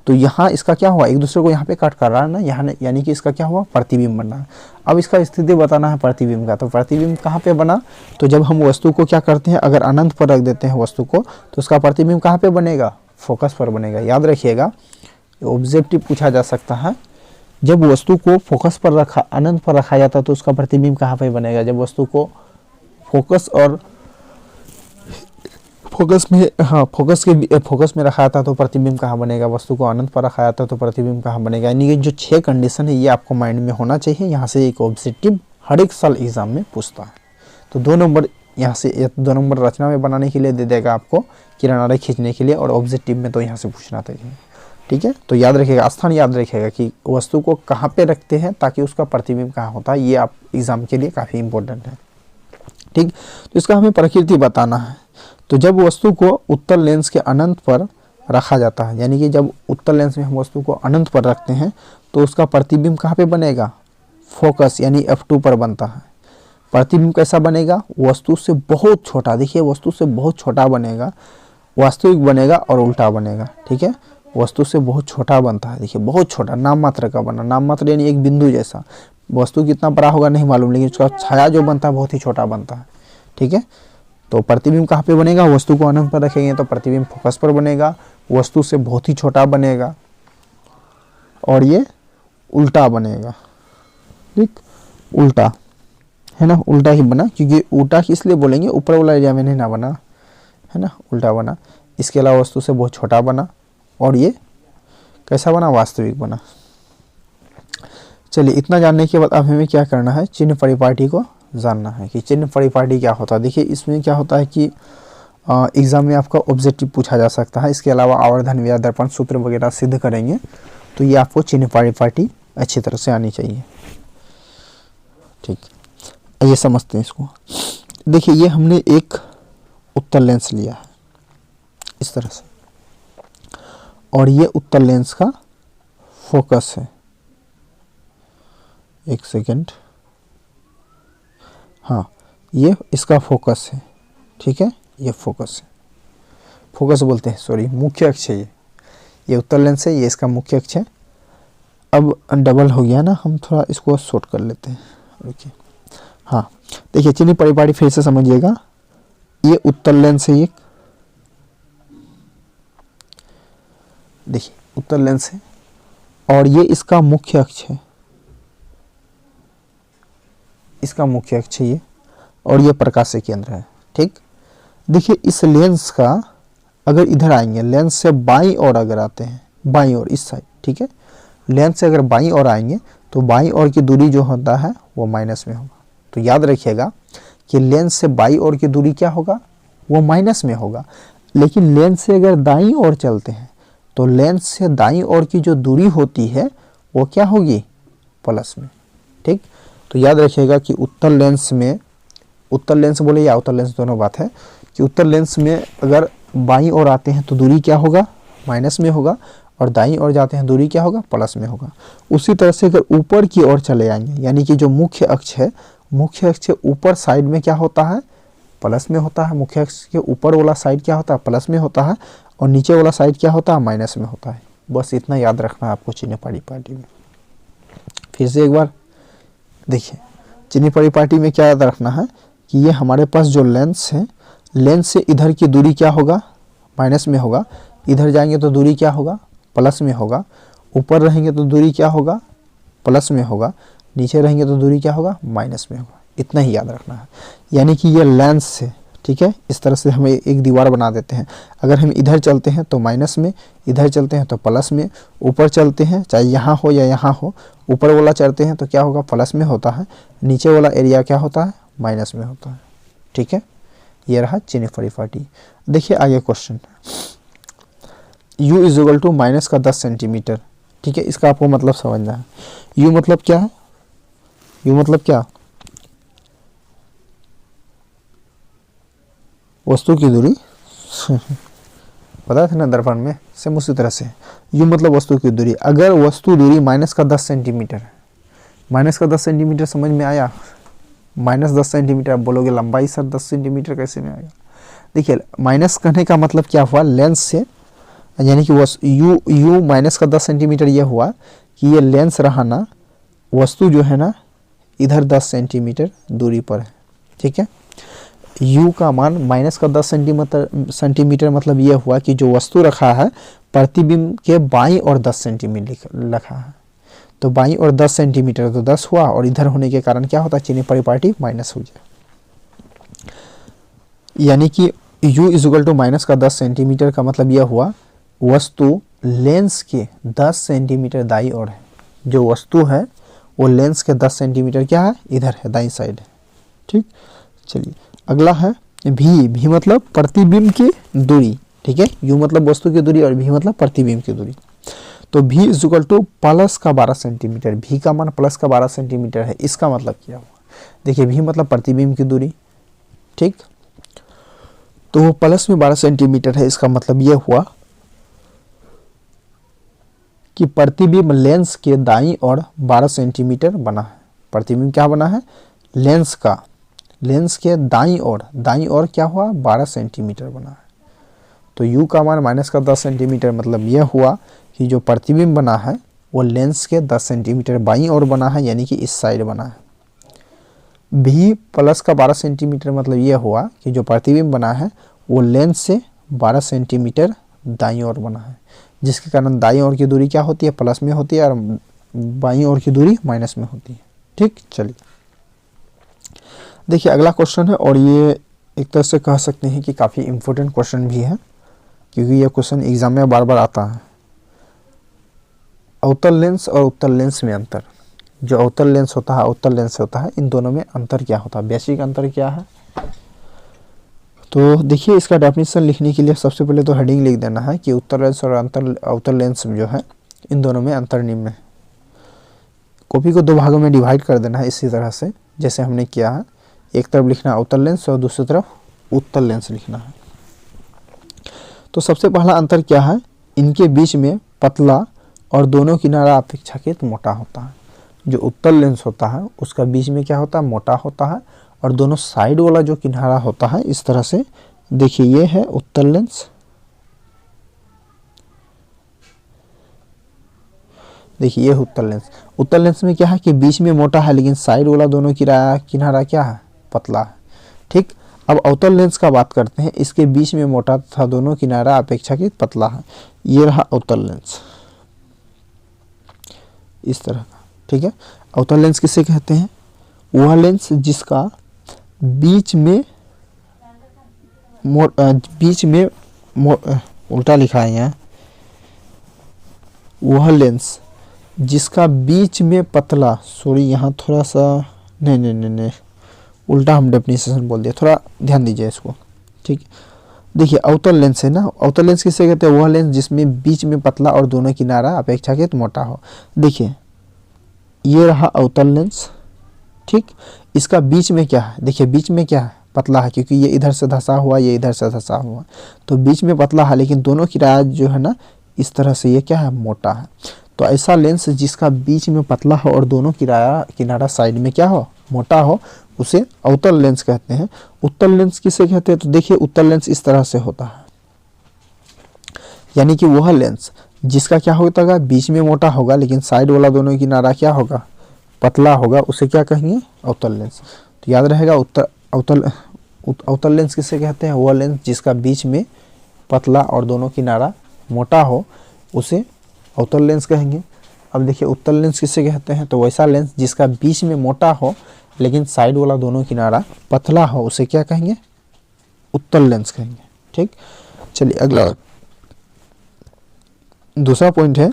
तो यहाँ इसका क्या हुआ, एक दूसरे को यहाँ पे कट कर रहा है ना, यहाँ यानी कि इसका क्या हुआ, प्रतिबिंब बना है। अब इसका स्थिति बताना है प्रतिबिंब का, तो प्रतिबिंब कहाँ पे बना, तो जब हम वस्तु को क्या करते हैं, अगर अनंत पर रख देते हैं वस्तु को, तो उसका प्रतिबिंब कहाँ पे बनेगा, फोकस पर बनेगा। याद रखिएगा, ऑब्जेक्टिव पूछा जा सकता है, जब वस्तु को फोकस पर रखा, अनंत पर रखा जाता है तो उसका प्रतिबिंब कहाँ पे बनेगा। जब वस्तु को फोकस और फोकस में रखा था तो प्रतिबिंब कहाँ बनेगा, वस्तु को अनंत पर रखा जाता तो प्रतिबिंब कहाँ बनेगा। यानी कि जो 6 कंडीशन है ये आपको माइंड में होना चाहिए। यहाँ से एक ऑब्जेक्टिव हर एक साल एग्जाम में पूछता है। तो 2 नंबर यहाँ से 2 नंबर रचना में बनाने के लिए दे देगा आपको, किरण आरेख खींचने के लिए, और ऑब्जेक्टिव में तो यहाँ से पूछना चाहिए। ठीक है, तो याद रखिएगा, स्थान याद रखिएगा कि वस्तु को कहाँ पे रखते हैं ताकि उसका प्रतिबिंब कहाँ होता है, ये आप एग्जाम के लिए काफ़ी इंपॉर्टेंट है। ठीक, तो इसका हमें प्रकृति बताना है। तो जब वस्तु को उत्तल लेंस के अनंत पर रखा जाता है, यानी कि जब उत्तल लेंस में हम वस्तु को अनंत पर रखते हैं तो उसका प्रतिबिंब कहाँ पे बनेगा, फोकस यानी f2 पर बनता है। प्रतिबिंब कैसा बनेगा, वस्तु से बहुत छोटा, देखिए वस्तु से बहुत छोटा बनेगा, वास्तविक बनेगा और उल्टा बनेगा। ठीक है, वस्तु से बहुत छोटा बनता है, देखिए बहुत छोटा, नाम मात्र का बना, नाम मात्र यानी एक बिंदु जैसा। वस्तु कितना बड़ा होगा नहीं मालूम, लेकिन उसका छाया जो बनता है बहुत ही छोटा बनता है। ठीक है, तो प्रतिबिंब कहाँ पे बनेगा, वस्तु को अनंत पर रखेंगे तो प्रतिबिंब फोकस पर बनेगा, वस्तु से बहुत ही छोटा बनेगा और ये उल्टा बनेगा। ठीक, उल्टा है ना, उल्टा ही बना, क्योंकि उल्टा इसलिए बोलेंगे ऊपर वाला एरिया में नहीं ना बना है ना, उल्टा बना। इसके अलावा वस्तु से बहुत छोटा बना और ये कैसा बना, वास्तविक बना। चलिए इतना जानने के बाद अब हमें क्या करना है, चिन्ह परिपाटी को जानना है कि चिन्ह परिपाटी क्या होता है। देखिए इसमें क्या होता है कि एग्जाम में आपका ऑब्जेक्टिव पूछा जा सकता है, इसके अलावा आवर्धन व्यास दर्पण सूत्र वगैरह सिद्ध करेंगे, तो ये आपको चिन्ह परिपाटी अच्छी तरह से आनी चाहिए। ठीक, ये समझते हैं इसको। देखिए ये हमने एक उत्तल लेंस लिया है इस तरह से, और ये उत्तल लेंस का फोकस है। एक सेकेंड, हाँ ये इसका फोकस है, ठीक है, ये फोकस है, फोकस बोलते हैं, सॉरी मुख्य अक्ष है ये उत्तल लेंस है, ये इसका मुख्य अक्ष है। अब डबल हो गया ना, हम थोड़ा इसको शॉर्ट कर लेते हैं, रुकिए। हाँ देखिए चिन्ह परिपाटी फिर से समझिएगा, ये उत्तल लेंस है, ये देखिए उत्तल लेंस है, और ये इसका मुख्य अक्ष है, इसका मुख्य अक्ष है ये, और ये प्रकाशीय केंद्र है, ठीक। देखिए इस लेंस का अगर इधर आएंगे, लेंस से बाईं ओर अगर आते हैं, बाईं ओर इस साइड, ठीक है, लेंस से अगर बाईं ओर आएंगे तो बाईं ओर की दूरी जो होता है वो माइनस में होगा। तो याद रखिएगा कि लेंस से बाईं ओर की दूरी क्या होगा, वो माइनस में होगा। लेकिन लेंस से अगर दाईं ओर चलते हैं तो लेंस से दाईं ओर की जो दूरी होती है वो क्या होगी, प्लस में, ठीक। तो याद रखिएगा कि उत्तल लेंस में, उत्तल लेंस बोले या उत्तल लेंस दोनों बात है, कि उत्तल लेंस में अगर बाईं ओर आते हैं तो दूरी क्या होगा, माइनस में होगा, और दाईं ओर जाते हैं दूरी क्या होगा, प्लस में होगा। उसी तरह से अगर ऊपर की ओर चले आएंगे, यानी कि जो मुख्य अक्ष है, मुख्य अक्ष के ऊपर साइड में क्या होता है, प्लस में होता है। मुख्य अक्ष के ऊपर वाला साइड क्या होता है, प्लस में होता है, और नीचे वाला साइड क्या होता है, माइनस में होता है। बस इतना याद रखना है आपको चिन्ह परिपाटी में। फिर से एक बार देखिए, चिन्ह परिपाटी में क्या याद रखना है कि ये हमारे पास जो लेंस है, लेंस से इधर की दूरी क्या होगा, माइनस में होगा, इधर जाएंगे तो दूरी क्या होगा, प्लस में होगा, ऊपर रहेंगे तो दूरी क्या होगा, प्लस में होगा, नीचे रहेंगे तो दूरी क्या होगा, माइनस में होगा। इतना ही याद रखना है। यानी कि ये लेंस से, ठीक है, इस तरह से हमें एक दीवार बना देते हैं। अगर हम इधर चलते हैं तो माइनस में, इधर चलते हैं तो प्लस में, ऊपर चलते हैं चाहे यहाँ हो या यहाँ हो, ऊपर वाला चलते हैं तो क्या होगा, प्लस में होता है, नीचे वाला एरिया क्या होता है, माइनस में होता है, ठीक है। ये रहा चिन्ह परिपाटी। देखिए आगे question, u is equal to minus का 10 सेंटीमीटर, ठीक है, इसका आपको मतलब समझना है। u मतलब क्या है, u मतलब क्या, वस्तु की दूरी पता था ना दर्पण में, सेम उसी तरह से u मतलब वस्तु की दूरी। अगर वस्तु दूरी माइनस का 10 सेंटीमीटर है, माइनस का 10 सेंटीमीटर समझ में आया, माइनस 10 सेंटीमीटर, आप बोलोगे लंबाई सर 10 सेंटीमीटर कैसे में आएगा। देखिए माइनस कहने का मतलब क्या हुआ, लेंस से, यानी कि यू माइनस का 10 सेंटीमीटर ये हुआ कि ये लेंस रहा ना, वस्तु जो है ना इधर 10 सेंटीमीटर दूरी पर है, ठीक है। u का मान माइनस का 10 सेंटीमीटर मतलब ये हुआ कि जो वस्तु रखा है प्रतिबिंब के बाईं और 10 सेंटीमीटर रखा है, तो बाईं और 10 सेंटीमीटर तो 10 हुआ, और इधर होने के कारण क्या होता है, चिन्ह परिपाटी माइनस हो जाए। यानी कि u is equal to minus का 10 सेंटीमीटर का मतलब यह हुआ वस्तु लेंस के 10 सेंटीमीटर दाईं ओर है। जो वस्तु है वो लेंस के 10 सेंटीमीटर क्या है, इधर है, दाईं साइड है, ठीक। चलिए अगला है भी मतलब प्रतिबिंब की दूरी, ठीक है। u मतलब वस्तु की दूरी और v मतलब प्रतिबिंब की दूरी। तो v is equal two plus का 12 सेंटीमीटर, v का मान प्लस का 12 सेंटीमीटर है। इसका मतलब क्या हुआ, देखिए v मतलब प्रतिबिंब की दूरी, ठीक, तो वो प्लस में 12 सेंटीमीटर है। इसका मतलब ये हुआ कि प्रतिबिंब लेंस के दाईं ओर 12 सेंटीमीटर बना है। प्रतिबिंब क्या बना है, लेंस का, लेंस के दाईं ओर क्या हुआ, 12 सेंटीमीटर बना है। तो u का मान माइनस का 10 सेंटीमीटर मतलब यह हुआ कि जो प्रतिबिंब बना है वो लेंस के 10 सेंटीमीटर बाईं ओर बना है, यानी कि इस साइड बना है। v प्लस का 12 सेंटीमीटर मतलब यह हुआ कि जो प्रतिबिंब बना है वो लेंस से 12 सेंटीमीटर दाईं ओर बना है, जिसके कारण दाईं ओर की दूरी क्या होती है, प्लस में होती है, और बाईं ओर की दूरी माइनस में होती है, ठीक। चलिए देखिए अगला क्वेश्चन है, और ये एक तरह से कह सकते हैं कि काफ़ी इम्पोर्टेंट क्वेश्चन भी है, क्योंकि यह क्वेश्चन एग्जाम में बार बार आता है। अवतल लेंस और उत्तल लेंस में अंतर, जो अवतल लेंस होता है, उत्तल लेंस होता है, इन दोनों में अंतर क्या होता है, बेसिक अंतर क्या है। तो देखिए इसका डेफिनेशन लिखने के लिए सबसे पहले तो हेडिंग लिख देना है कि उत्तल लेंस और अवतल लेंस जो है इन दोनों में अंतर निम्न है। कॉपी को दो भागों में डिवाइड कर देना है इसी तरह से जैसे हमने किया है। एक तरफ लिखना है अवतल लेंस और दूसरी तरफ उत्तल लेंस लिखना है। तो सबसे पहला अंतर क्या है, इनके बीच में पतला और दोनों किनारा अपेक्षाकृत मोटा होता है। जो उत्तल लेंस होता है उसका बीच में क्या होता है, मोटा होता है, और दोनों साइड वाला जो किनारा होता है इस तरह से, देखिए ये है उत्तल लेंस, देखिए ये उत्तल लेंस। उत्तल लेंस में क्या है कि बीच में मोटा है लेकिन साइड वाला दोनों किनारा क्या है, पतला है। ठीक, अब अवतल लेंस का बात करते हैं, इसके बीच में मोटा तथा दोनों किनारा अपेक्षाकृत पतला है। ये रहा अवतल लेंस इस तरह का। ठीक है, अवतल लेंस किसे कहते हैं, वह लेंस जिसका बीच में उल्टा लिखा है यहाँ, वह लेंस जिसका बीच में पतला, सॉरी यहाँ थोड़ा सा नहीं, उल्टा हम डेफिनेशन बोल दिया, थोड़ा ध्यान दीजिए इसको। ठीक, देखिए अवतल लेंस है ना, अवतल लेंस किसे कहते हैं, वह लेंस जिसमें बीच में पतला और दोनों किनारा अपेक्षाकृत मोटा हो। देखिए ये रहा अवतल लेंस। ठीक, इसका बीच में क्या है, देखिए बीच में क्या है, पतला है, क्योंकि ये इधर से धंसा हुआ, ये इधर से धंसा हुआ, तो बीच में पतला है, लेकिन दोनों किनारा जो है ना इस तरह से ये क्या है, मोटा है। तो ऐसा लेंस जिसका बीच में पतला हो और दोनों किनारा साइड में क्या हो, मोटा हो, उसे अवतल लेंस कहते हैं। उत्तल लेंस किसे कहते हैं, तो देखिए उत्तल लेंस इस तरह से होता है, यानी कि वह लेंस जिसका क्या होता है, बीच में मोटा होगा लेकिन साइड वाला दोनों किनारा क्या होगा, पतला होगा, उसे क्या कहेंगे, अवतल लेंस। तो याद रहेगा अवतल लेंस किसे कहते हैं, वह लेंस जिसका बीच में पतला और दोनों किनारा मोटा हो, उसे अवतल लेंस कहेंगे। अब देखिए उत्तल लेंस किसे कहते हैं, तो वैसा लेंस जिसका बीच में मोटा हो लेकिन साइड वाला दोनों किनारा पतला हो, उसे क्या कहेंगे, उत्तल लेंस कहेंगे। ठीक, चलिए अगला दूसरा पॉइंट है,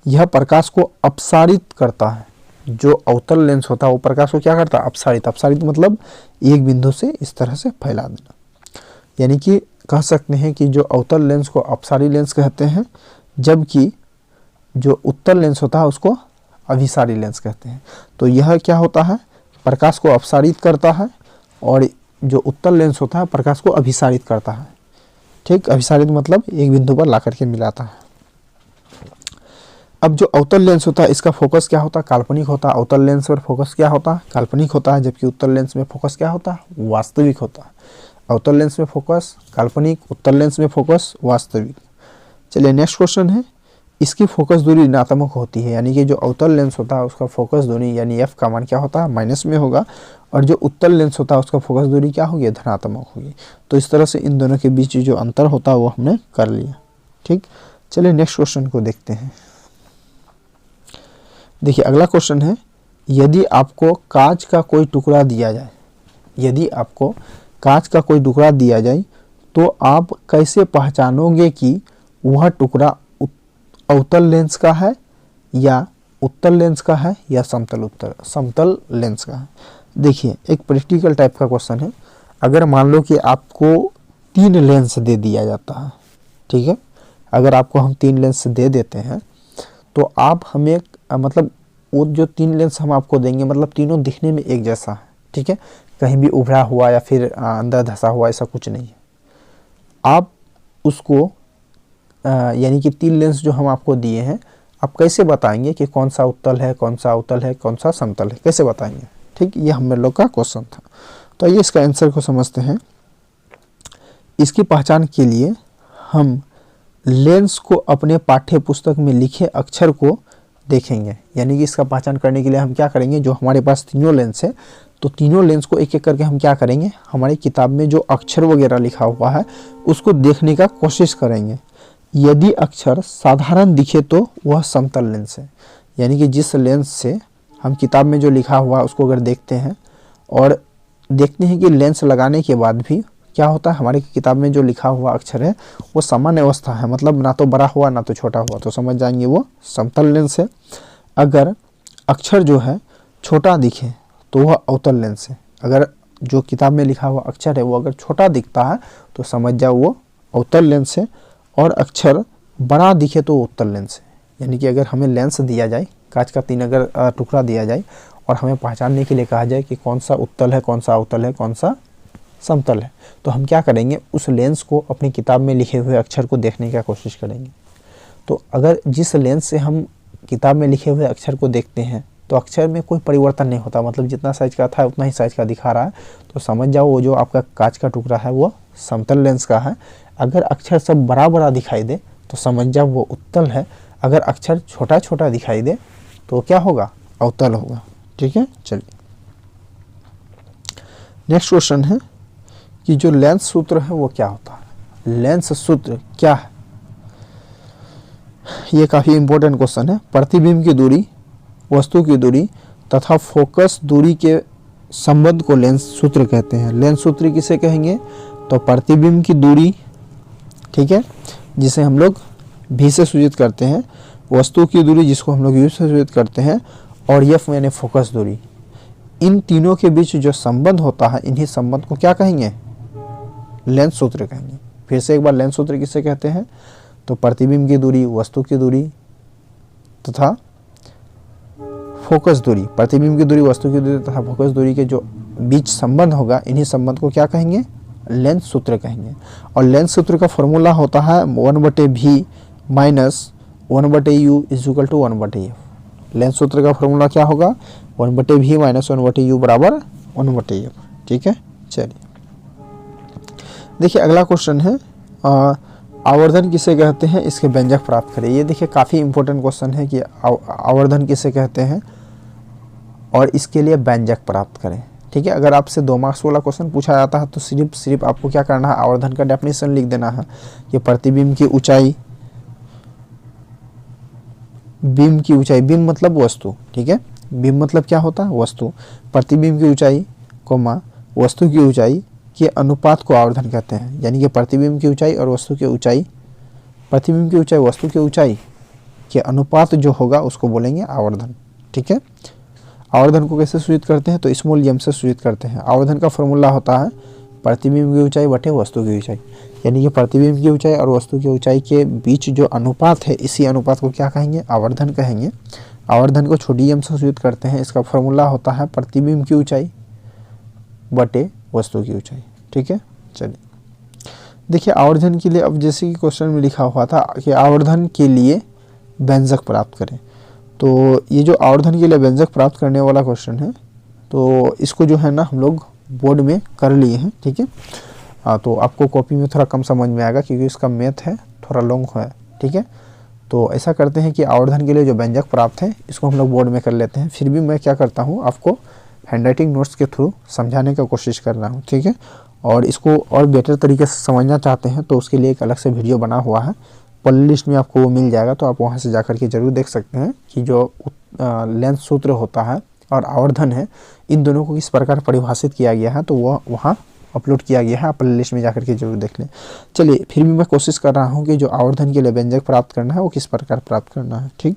यह प्रकाश को अपसारित करता है। जो अवतल लेंस होता है वो प्रकाश को क्या करता है, अपसारित मतलब एक बिंदु से इस तरह से फैला देना। यानी कि कह सकते हैं कि जो अवतल लेंस को अपसारी लेंस कहते हैं, जबकि जो उत्तल लेंस होता है उसको अभिसारी लेंस कहते हैं। तो यह क्या होता है, प्रकाश को अपसारित करता है, और जो उत्तल लेंस होता है प्रकाश को अभिसारित करता है। ठीक, अभिसारित मतलब एक बिंदु पर ला करके मिलाता है। अब जो अवतल लेंस होता है इसका फोकस क्या होता है, काल्पनिक होता है। अवतल लेंस पर फोकस क्या होता है, काल्पनिक होता है, जबकि उत्तल लेंस में फोकस क्या होता है, वास्तविक होता है। अवतल लेंस में फोकस काल्पनिक, उत्तल लेंस में फोकस वास्तविक। चलिए नेक्स्ट क्वेश्चन है, इसकी फोकस दूरी ऋणात्मक होती है, यानी कि जो अवतल लेंस होता है उसका फोकस दूरी यानी एफ का मान क्या होता है, माइनस में होगा, और जो उत्तल लेंस होता है उसका फोकस दूरी क्या होगी, धनात्मक होगी। तो इस तरह से इन दोनों के बीच जो अंतर होता है वो हमने कर लिया। ठीक, चलिए नेक्स्ट क्वेश्चन को देखते हैं। देखिए अगला क्वेश्चन है, यदि आपको कांच का कोई टुकड़ा दिया जाए, यदि आपको कांच का कोई टुकड़ा दिया जाए तो आप कैसे पहचानोगे कि वह टुकड़ा अवतल लेंस का है या उत्तल लेंस का है या समतल लेंस का है। देखिए एक प्रैक्टिकल टाइप का क्वेश्चन है। अगर मान लो कि आपको 3 लेंस दे दिया जाता है, ठीक है, अगर आपको हम 3 लेंस दे देते हैं तो आप हमें मतलब वो जो 3 लेंस हम आपको देंगे मतलब तीनों दिखने में एक जैसा है, ठीक है, कहीं भी उभरा हुआ या फिर अंदर धंसा हुआ ऐसा कुछ नहीं है। आप उसको यानी कि 3 लेंस जो हम आपको दिए हैं, आप कैसे बताएंगे कि कौन सा उत्तल है, कौन सा अवतल है, कौन सा समतल है, कैसे बताएंगे। ठीक, ये हम लोग का क्वेश्चन था। तो ये इसका आंसर को समझते हैं। इसकी पहचान के लिए हम लेंस को अपने पाठ्य पुस्तक में लिखे अक्षर को देखेंगे। यानी कि इसका पहचान करने के लिए हम क्या करेंगे, जो हमारे पास तीनों लेंस है तो तीनों लेंस को एक एक करके हम क्या करेंगे, हमारी किताब में जो अक्षर वगैरह लिखा हुआ है उसको देखने का कोशिश करेंगे। यदि अक्षर साधारण दिखे तो वह समतल लेंस है। यानी कि जिस लेंस से हम किताब में जो लिखा हुआ है उसको अगर देखते हैं और देखते हैं कि लेंस लगाने के बाद भी क्या होता है, हमारी किताब में जो लिखा हुआ अक्षर है वो सामान्य अवस्था है, मतलब ना तो बड़ा हुआ ना तो छोटा हुआ, तो समझ जाएंगे वो समतल लेंस है। अगर अक्षर जो है छोटा दिखे तो वह अवतल लेंस है। अगर जो किताब में लिखा हुआ अक्षर है वो अगर छोटा दिखता है तो समझ जाओ वो अवतल लेंस है, और अक्षर बड़ा दिखे तो उत्तल लेंस है। यानी कि अगर हमें लेंस दिया जाए, कांच का 3 अगर टुकड़ा दिया जाए और हमें पहचानने के लिए कहा जाए कि कौन सा उत्तल है, कौन सा अवतल है, कौन सा समतल है, तो हम क्या करेंगे, उस लेंस को अपनी किताब में लिखे हुए अक्षर को देखने की कोशिश करेंगे। तो अगर जिस लेंस से हम किताब में लिखे हुए अक्षर को देखते हैं तो अक्षर में कोई परिवर्तन नहीं होता, मतलब जितना साइज का था उतना ही साइज का दिखा रहा है, तो समझ जाओ वो जो आपका कांच का टुकड़ा है वो समतल लेंस का है। अगर अक्षर सब बड़ा बड़ा दिखाई दे तो समझ जाओ वो उत्तल है। अगर अक्षर छोटा छोटा दिखाई दे तो क्या होगा, अवतल होगा। ठीक है, चलिए नेक्स्ट क्वेश्चन है कि जो लेंस सूत्र है वो क्या होता है। लेंस सूत्र क्या है, ये काफ़ी इंपॉर्टेंट क्वेश्चन है। प्रतिबिंब की दूरी, वस्तु की दूरी तथा फोकस दूरी के संबंध को लेंस सूत्र कहते हैं। लेंस सूत्र किसे कहेंगे, तो प्रतिबिंब की दूरी, ठीक है, जिसे हम लोग भी से सूचित करते हैं, वस्तु की दूरी जिसको हम लोग यू से सूचित करते हैं, और एफ यानी फोकस दूरी। इन तीनों के बीच जो संबंध होता है, इन्हीं संबंध को क्या कहेंगे, लेंस सूत्र कहेंगे। फिर से एक बार, लेंस सूत्र किसे कहते हैं, तो प्रतिबिंब की दूरी, वस्तु की दूरी तथा फोकस दूरी, प्रतिबिंब की दूरी, वस्तु की दूरी तथा फोकस दूरी के जो बीच संबंध होगा, इन्हीं संबंध को क्या कहेंगे, लेंस सूत्र कहेंगे। और लेंस सूत्र का फॉर्मूला होता है 1/v minus 1/u is equal to 1/f। Lens सूत्र का फॉर्मूला क्या होगा, 1/v माइनस 1/u बराबर 1/f। ठीक है, चलिए देखिए अगला क्वेश्चन है, आवर्धन किसे कहते हैं, इसके व्यंजक प्राप्त करें। ये देखिए काफ़ी इंपॉर्टेंट क्वेश्चन है कि आवर्धन किसे कहते हैं और इसके लिए व्यंजक प्राप्त करें। ठीक है, अगर आपसे 2 मार्क्स वाला क्वेश्चन पूछा जाता है तो सिर्फ आपको क्या करना है, आवर्धन का डेफिनेशन लिख देना है कि प्रतिबिंब की ऊंचाई, बिंब की ऊंचाई, बिंब मतलब वस्तु, ठीक है, बिंब मतलब क्या होता है, वस्तु, प्रतिबिंब की ऊंचाई कोमा वस्तु की ऊंचाई के अनुपात को आवर्धन कहते हैं। यानी कि प्रतिबिंब की ऊंचाई और वस्तु की ऊंचाई, प्रतिबिंब की ऊंचाई वस्तु की ऊंचाई के अनुपात जो होगा उसको बोलेंगे आवर्धन। ठीक है, आवर्धन को कैसे सूचित करते हैं, तो स्मॉल एम से सूचित करते हैं। आवर्धन का फॉर्मूला होता है प्रतिबिंब की ऊंचाई बटे वस्तु की ऊंचाई, यानी कि प्रतिबिंब की ऊंचाई और वस्तु की ऊंचाई के बीच जो अनुपात है, इसी अनुपात को क्या कहेंगे, आवर्धन कहेंगे। आवर्धन को छोटी एम से सूचित करते हैं। इसका फॉर्मूला होता है प्रतिबिंब की ऊंचाई बटे वस्तु की ऊंचाई। ठीक है, चलिए देखिए आवर्धन के लिए, अब जैसे कि क्वेश्चन में लिखा हुआ था कि आवर्धन के लिए व्यंजक प्राप्त करें, तो ये जो आवर्धन के लिए व्यंजक प्राप्त करने वाला क्वेश्चन है, तो इसको जो है ना हम लोग बोर्ड में कर लिए हैं। ठीक है, तो आपको कॉपी में थोड़ा कम समझ में आएगा क्योंकि इसका मैथ है थोड़ा लॉन्ग है। ठीक है, तो ऐसा करते हैं कि आवर्धन के लिए जो व्यंजक प्राप्त है इसको हम लोग बोर्ड में कर लेते हैं। फिर भी मैं क्या करता हूँ, आपको हैंडराइटिंग नोट्स के थ्रू समझाने का कोशिश कर रहा हूँ। ठीक है, और इसको और बेटर तरीके से समझना चाहते हैं तो उसके लिए एक अलग से वीडियो बना हुआ है, प्लेलिस्ट में आपको वो मिल जाएगा, तो आप वहाँ से जाकर के जरूर देख सकते हैं कि जो लेंस सूत्र होता है और आवर्धन है, इन दोनों को किस प्रकार परिभाषित किया गया है, तो वह वहाँ अपलोड किया गया है, आप प्लेलिस्ट में जाकर के जरूर देख लें। चलिए फिर भी मैं कोशिश कर रहा हूँ कि जो आवर्धन के लिए व्यंजक प्राप्त करना है वो किस प्रकार प्राप्त करना है। ठीक,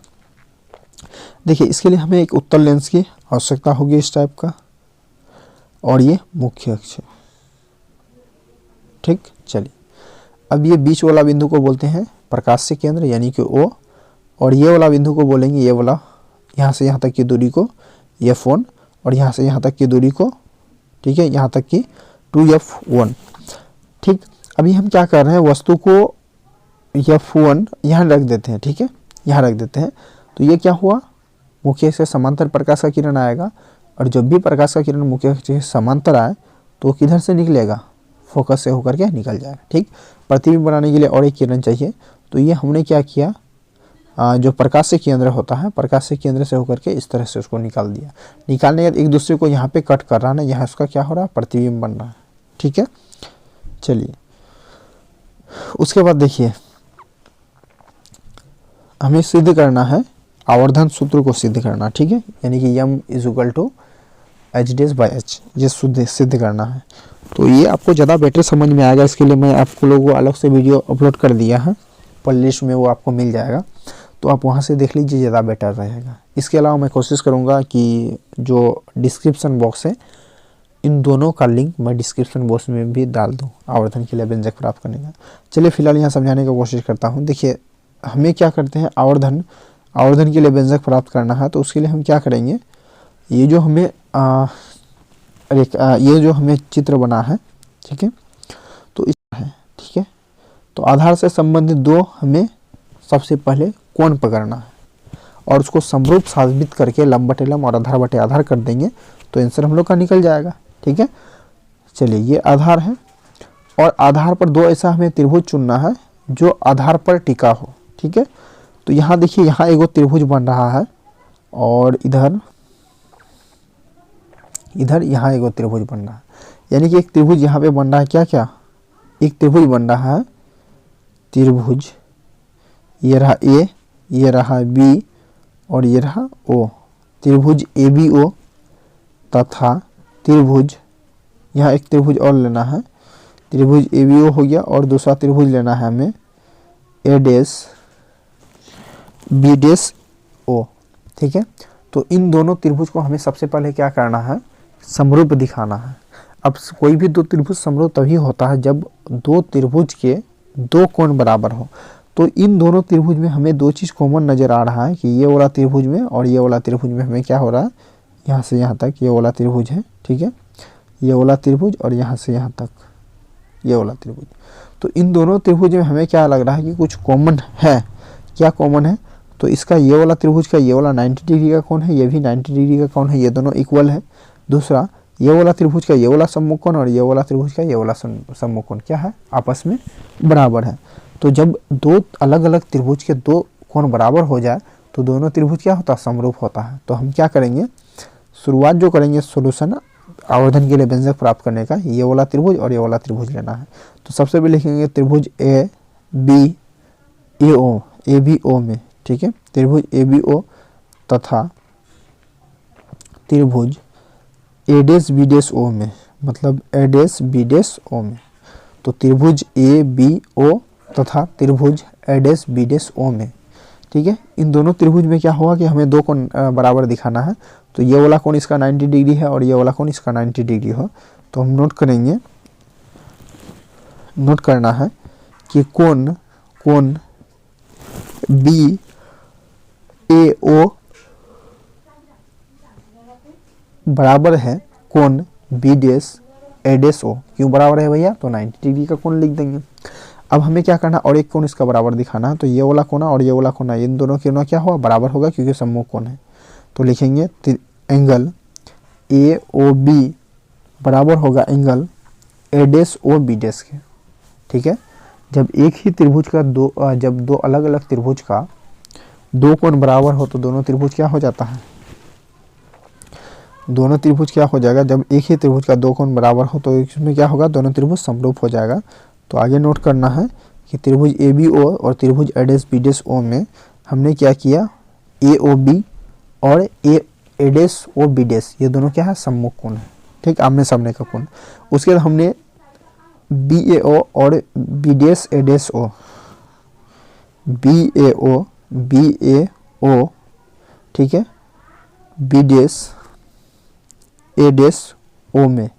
देखिए इसके लिए हमें एक उत्तल लेंस की आवश्यकता होगी इस टाइप का, और ये मुख्य अक्ष है। ठीक, चलिए अब ये बीच वाला बिंदु को बोलते हैं प्रकाश से केंद्र यानी कि O, और ये वाला बिंदु को बोलेंगे, ये वाला यहाँ से यहाँ तक की दूरी को F1, और यहाँ से यहाँ तक की दूरी को, ठीक है, यहाँ तक की 2F1। ठीक, अभी हम क्या कर रहे हैं, वस्तु को F1 यहाँ रख देते हैं। ठीक है, यहाँ रख देते हैं, तो ये क्या हुआ, मुख्य से समांतर प्रकाश का किरण आएगा, और जब भी प्रकाश का किरण मुख्य से समांतर आए तो किधर से निकलेगा, फोकस से होकर के निकल जाएगा। ठीक, प्रतिबिंब बनाने के लिए और एक किरण चाहिए, तो ये हमने क्या किया, जो प्रकाश से केंद्र होता है, प्रकाश से केंद्र से होकर के इस तरह से उसको निकाल दिया। निकालने के बाद एक दूसरे को यहाँ पे कट कर रहा है ना, यहाँ उसका क्या हो रहा है, प्रतिबिंब बन रहा है। ठीक है, चलिए उसके बाद देखिए हमें सिद्ध करना है, आवर्धन सूत्र को सिद्ध करना। ठीक है, यानी कि m is equal to h/h, ये सिद्ध करना है। तो ये आपको ज़्यादा बेटर समझ में आएगा, इसके लिए मैं आपको लोगों को अलग से वीडियो अपलोड कर दिया है, प्लेलिस्ट में वो आपको मिल जाएगा, तो आप वहाँ से देख लीजिए, ज़्यादा बेटर रहेगा। इसके अलावा मैं कोशिश करूँगा कि जो डिस्क्रिप्शन बॉक्स है, इन दोनों का लिंक मैं डिस्क्रिप्शन बॉक्स में भी डाल दूँ, आवर्धन के लिए व्यंजक प्राप्त करने का। चलिए फिलहाल यहाँ समझाने की कोशिश करता हूँ। देखिए हमें क्या करते हैं, आवर्धन के लिए व्यंजक प्राप्त करना है, तो उसके लिए हम क्या करेंगे, ये जो हमें ये जो हमें चित्र बना है, ठीक है, तो इस है, ठीक है। तो आधार से संबंधित दो हमें सबसे पहले कोण पकड़ना है और उसको समरूप साबित करके लंब बटे लंब और आधार बटे आधार कर देंगे तो आंसर हम लोग का निकल जाएगा, ठीक है। चलिए, ये आधार है और आधार पर दो ऐसा हमें त्रिभुज चुनना है जो आधार पर टिका हो, ठीक है। तो यहाँ देखिए, यहाँ एगो त्रिभुज बन रहा है और इधर यहाँ एगो त्रिभुज बन रहा है, यानी कि एक त्रिभुज यहाँ पे बन रहा है, क्या क्या, एक त्रिभुज बन रहा है, त्रिभुज ये रहा ए, ये रहा बी और ये रहा ओ, त्रिभुज ए बी ओ तथा त्रिभुज, यहाँ एक त्रिभुज और लेना है, त्रिभुज ए बी ओ हो गया और दूसरा त्रिभुज लेना है हमें ए डैश बी डैश ओ, ठीक है। तो इन दोनों त्रिभुज को हमें सबसे पहले क्या करना है, समरूप दिखाना है। अब कोई भी दो त्रिभुज समरूप तभी होता है जब दो त्रिभुज के दो कोण बराबर हो। तो इन दोनों त्रिभुज में हमें दो चीज़ कॉमन नज़र आ रहा है कि ये वाला त्रिभुज में और ये वाला त्रिभुज में हमें क्या हो रहा है, यहाँ से यहाँ तक ये वाला त्रिभुज है, ठीक है, ये वाला त्रिभुज और यहाँ से यहाँ तक ये वाला त्रिभुज। तो इन दोनों त्रिभुज में हमें क्या लग रहा है कि कुछ कॉमन है। क्या कॉमन है, तो इसका ये वाला त्रिभुज का ये वाला 90 डिग्री का कोण है, ये भी 90 डिग्री का कोण है, ये दोनों इक्वल है। दूसरा, ये वाला त्रिभुज का ये वाला सम्मुख कोण और ये वाला त्रिभुज का ये वाला सम्मुख कोण क्या है, आपस में बराबर है। तो जब दो अलग अलग त्रिभुज के दो कोण बराबर हो जाए तो दोनों त्रिभुज क्या होता है, समरूप होता है। तो हम क्या करेंगे, शुरुआत जो करेंगे सोल्यूशन आवर्धन के लिए व्यंजक प्राप्त करने का, ये वाला त्रिभुज और ये वाला त्रिभुज लेना है। तो सबसे पहले लिखेंगे त्रिभुज ए B A O, A B O में, ठीक है, त्रिभुज ए बी ओ तथा त्रिभुज ए डैश बी डैश ओ में, मतलब ए डैश बी डैश ओ में। तो त्रिभुज ए बी ओ तथा त्रिभुज ए डैश बी डैश ओ में, ठीक है। इन दोनों त्रिभुज में क्या होगा कि हमें दो कोण बराबर दिखाना है। तो ये वाला कोण इसका 90 डिग्री है और ये वाला कोण इसका 90 डिग्री हो। तो हम नोट करेंगे, नोट करना है कि कोण बी ए ओ बराबर है कोण बी डैश ए डैश ओ। क्यों बराबर है भैया, तो 90 डिग्री का कोण लिख देंगे। अब हमें क्या करना, और एक कोण इसका बराबर दिखाना है। तो ये वाला कोना और ये वाला कोना, इन दोनों के कोना क्या होगा, बराबर होगा क्योंकि सम्मुख कोण है। तो लिखेंगे एंगल ए ओ बी बराबर होगा angle A dash O B dash के, ठीक है। जब एक ही त्रिभुज का जब दो अलग अलग त्रिभुज का दो कोण बराबर हो तो दोनों त्रिभुज क्या हो जाता है, दोनों त्रिभुज क्या हो जाएगा, जब एक ही त्रिभुज का दो कोण बराबर हो तो इसमें क्या होगा, दोनों त्रिभुज समरूप हो जाएगा। तो आगे नोट करना है कि त्रिभुज ए बी ओ और त्रिभुज ए डैश बी डैश ओ में हमने क्या किया, ए ओ बी और ए डैश ओ बी डैश, ये दोनों क्या है, सम्मुख कोण है, ठीक, आमने सामने का कोण। उसके बाद हमने बी ए ओ और बी डैश ए डैश ओ, बी ए ओ, ठीक है, बी डैश ए डैश ओ में,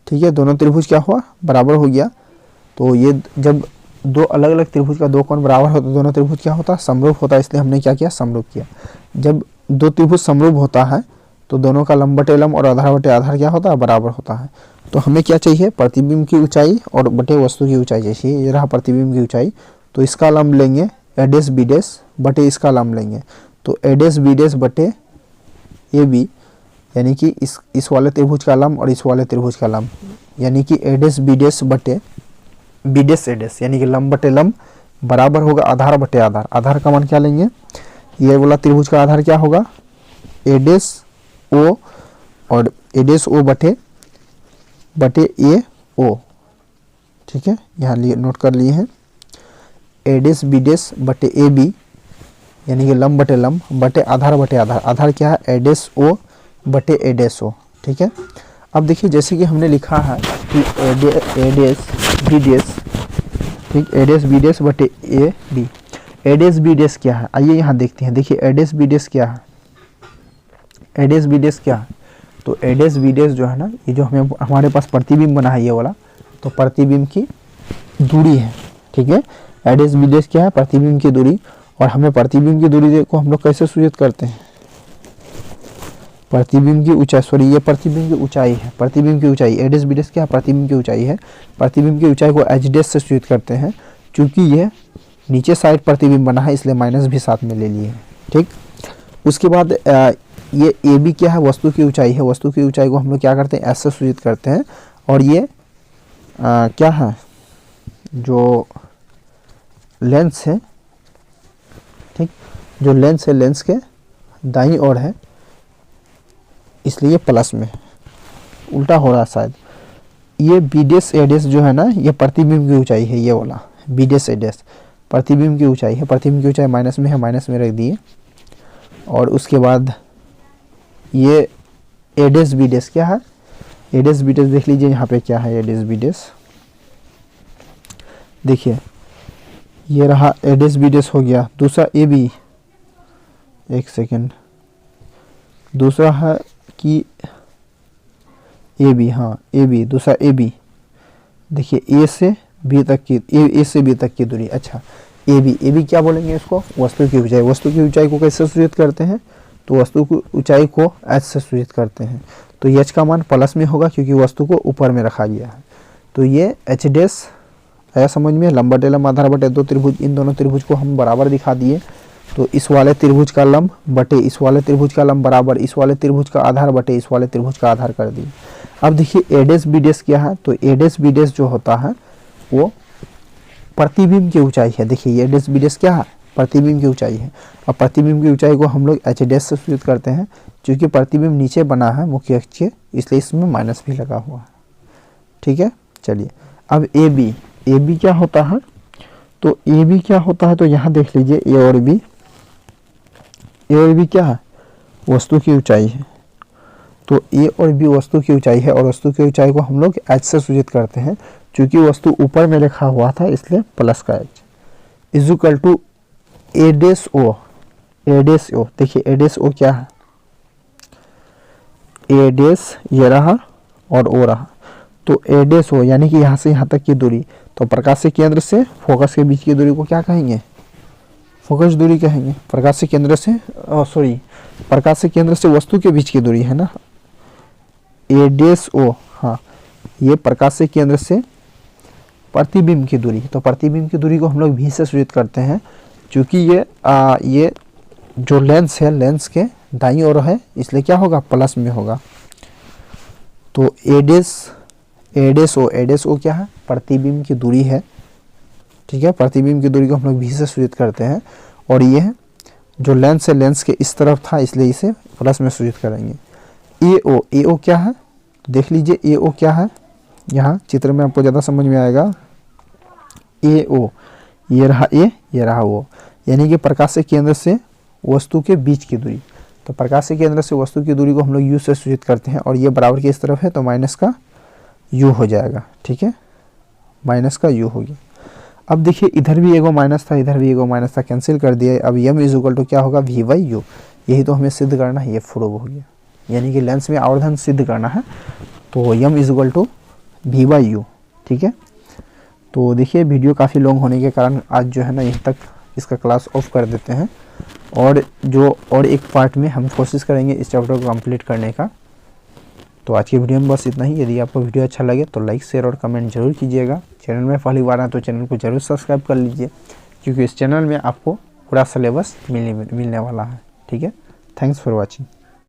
ठीक है, दोनों त्रिभुज क्या हुआ, बराबर हो गया। तो ये जब दो अलग अलग त्रिभुज का दो कोण बराबर हो तो दोनों त्रिभुज क्या होता है, समरूप होता है। इसलिए हमने क्या किया, समरूप किया। जब दो त्रिभुज समरूप होता है तो दोनों का लंब बटे लंब और आधार बटे आधार क्या होता है, बराबर होता है। तो हमें क्या चाहिए, प्रतिबिंब की ऊंचाई और बटे वस्तु की ऊंचाई चाहिए। ये रहा प्रतिबिंब की ऊंचाई, तो इसका लंब लेंगे ए डैश बी डैश बटे इसका लंब लेंगे। तो ए डैश बी डैश बटे ए बी, यानी कि इस वाले त्रिभुज का लंब और इस वाले त्रिभुज का लंब, यानी कि ए डैश बी डैश बटे बी डैश ए डैश, यानी कि लंब बटे लंब बराबर होगा आधार बटे आधार। आधार का मान क्या लेंगे, ये वाला त्रिभुज का आधार क्या होगा, ए डैश ओ और ए डैश ओ बटे ए ओ, ठीक है, यहाँ लिए नोट कर लिए हैं। ए डैश बी डैश बटे ए बी, यानी कि लंब बटे लंब बटे आधार बटे आधार। आधार क्या है, ए डैश ओ बटे ए डैश ओ, ठीक है। अब देखिए, जैसे कि हमने लिखा है कि ए डैश बी डैश, ठीक, ए डैश बी डैश बटे A B. A dash B dash क्या है, आइए यहाँ देखते हैं। देखिए ए डैश बी डैश क्या है, ए डैश बी डैश क्या है, तो ए डैश बी डैश जो है ना, ये जो हमें हमारे पास प्रतिबिंब बना है ये वाला, तो प्रतिबिंब की दूरी है, ठीक है। ए डैश बी डैश क्या है, प्रतिबिंब की दूरी, और हमें प्रतिबिंब की दूरी को हम लोग कैसे सूचित करते हैं, प्रतिबिंब की ऊंचाई, सॉरी ये प्रतिबिंब की ऊंचाई है, प्रतिबिंब की ऊंचाई ए डैश बी डैश क्या प्रतिबिंब की ऊंचाई है, प्रतिबिंब की ऊंचाई को एच डैश से सूचित करते हैं। क्योंकि ये नीचे साइड प्रतिबिंब बना है इसलिए माइनस भी साथ में ले लिए हैं, ठीक। उसके बाद ये ए बी क्या है, वस्तु की ऊंचाई है, वस्तु की ऊंचाई को हम लोग क्या करते हैं, एस से सूचित करते हैं। और ये क्या है, जो लेंस है, ठीक, जो लेंस है लेंस के दाईं ओर है इसलिए प्लस में, उल्टा हो रहा है शायद। ये बी डैश ए डैश जो है ना, ये प्रतिबिंब की ऊंचाई है, ये वाला बी डैश ए डैश प्रतिबिंब की ऊंचाई है, प्रतिबिंब की ऊंचाई माइनस में है, माइनस में रख दिए। और उसके बाद ये ए डैश बी डैश क्या है, ए डैश बी डैश देख लीजिए यहाँ पे क्या है, ए डैश बी डैश देखिए ये रहा, ए डैश बी डैश हो गया। दूसरा ए बी, एक सेकेंड, दूसरा है कि ए बी, हाँ ए बी, दूसरा ए बी देखिए ए से बी तक की, ए से बी तक की दूरी। अच्छा ए बी क्या बोलेंगे इसको, वस्तु की ऊंचाई। वस्तु की ऊंचाई को कैसे सूचित करते हैं, तो वस्तु की ऊंचाई को एच से सूचित करते हैं। तो एच का मान प्लस में होगा क्योंकि वस्तु को ऊपर में रखा गया है। तो ये एच डैश आया समझ में, लंब बटे लंब आधार बटे दो त्रिभुज, इन दोनों त्रिभुज को हम बराबर दिखा दिए। तो इस वाले त्रिभुज का लंब बटे इस वाले त्रिभुज का लंब बराबर इस वाले त्रिभुज का आधार बटे इस वाले त्रिभुज का आधार कर दिए। अब देखिए ए डैश बी डैश क्या है, तो ए डैश बी डैश जो होता है वो प्रतिबिंब की ऊंचाई है। देखिए ए डैश बी डैश क्या है, प्रतिबिंब की ऊंचाई है। और प्रतिबिंब की ऊंचाई को हम लोग एच डैश से सूचित करते हैं। क्योंकि प्रतिबिंब नीचे बना है मुख्य अक्ष के, इसलिए इसमें माइनस भी लगा हुआ है, ठीक है। चलिए अब ए बी क्या होता है, तो ए बी क्या होता है, तो यहाँ देख लीजिए ए और बी क्या है, वस्तु की ऊंचाई है। तो ए और बी वस्तु की ऊंचाई है और वस्तु की ऊंचाई को हम लोग एच से सूचित करते हैं। क्योंकि वस्तु ऊपर में लिखा हुआ था इसलिए प्लस का H is equal to A dash O. देखिए ए डैश ओ क्या है, ए डैश ये रहा और ओ रहा। तो ए डैश ओ यानी कि यहाँ से यहाँ तक की दूरी, तो प्रकाशीय केंद्र से फोकस के बीच की दूरी को क्या कहेंगे, फोकस दूरी कहेंगे। प्रकाशीय केंद्र से प्रकाशीय केंद्र से वस्तु के बीच की दूरी है ना, ए डैश ओ, हाँ ये प्रकाशीय केंद्र से प्रतिबिंब की दूरी। तो प्रतिबिंब की दूरी को हम लोग भी से सूचित करते हैं। क्योंकि ये जो लेंस है लेंस के दाईं ओर है इसलिए क्या होगा, प्लस में होगा। तो ए डैश ओ क्या है, प्रतिबिंब की दूरी है, ठीक है। प्रतिबिंब की दूरी को हम लोग भी से सूचित करते हैं। और ये जो लेंस है लेंस के इस तरफ था इसलिए इसे प्लस में सूचित करेंगे। ए ओ क्या है, देख लीजिए ए ओ क्या है, यहाँ चित्र में आपको ज़्यादा समझ में आएगा। ए ओ ये रहा ए, ये रहा ओ, यानी कि प्रकाशीय केंद्र से वस्तु के बीच की दूरी। तो प्रकाशीय केंद्र से वस्तु की दूरी को हम लोग यू से सूचित करते हैं। और ये बराबर की इस तरफ है तो माइनस का यू हो जाएगा, ठीक है, माइनस का यू हो गया। अब देखिए इधर भी एगो माइनस था, इधर भी एगो माइनस था, कैंसिल कर दिया। अब यम इज इक्वल टू क्या होगा, वी बाई यू। यही तो हमें सिद्ध करना है, ये प्रूव हो गया। यानी कि लेंस में आवर्धन सिद्ध करना है तो यम is equal to V by U, ठीक है। तो देखिए वीडियो काफ़ी लॉन्ग होने के कारण आज जो है ना यहीं तक इसका क्लास ऑफ कर देते हैं। और एक पार्ट में हम कोशिश करेंगे इस चैप्टर को कंप्लीट करने का। तो आज की वीडियो में बस इतना ही। यदि आपको वीडियो अच्छा लगे तो लाइक शेयर और कमेंट जरूर कीजिएगा। चैनल में पहली बार आए तो चैनल को जरूर सब्सक्राइब कर लीजिए, क्योंकि इस चैनल में आपको पूरा सिलेबस मिलने वाला है, ठीक है। Thanks for watching.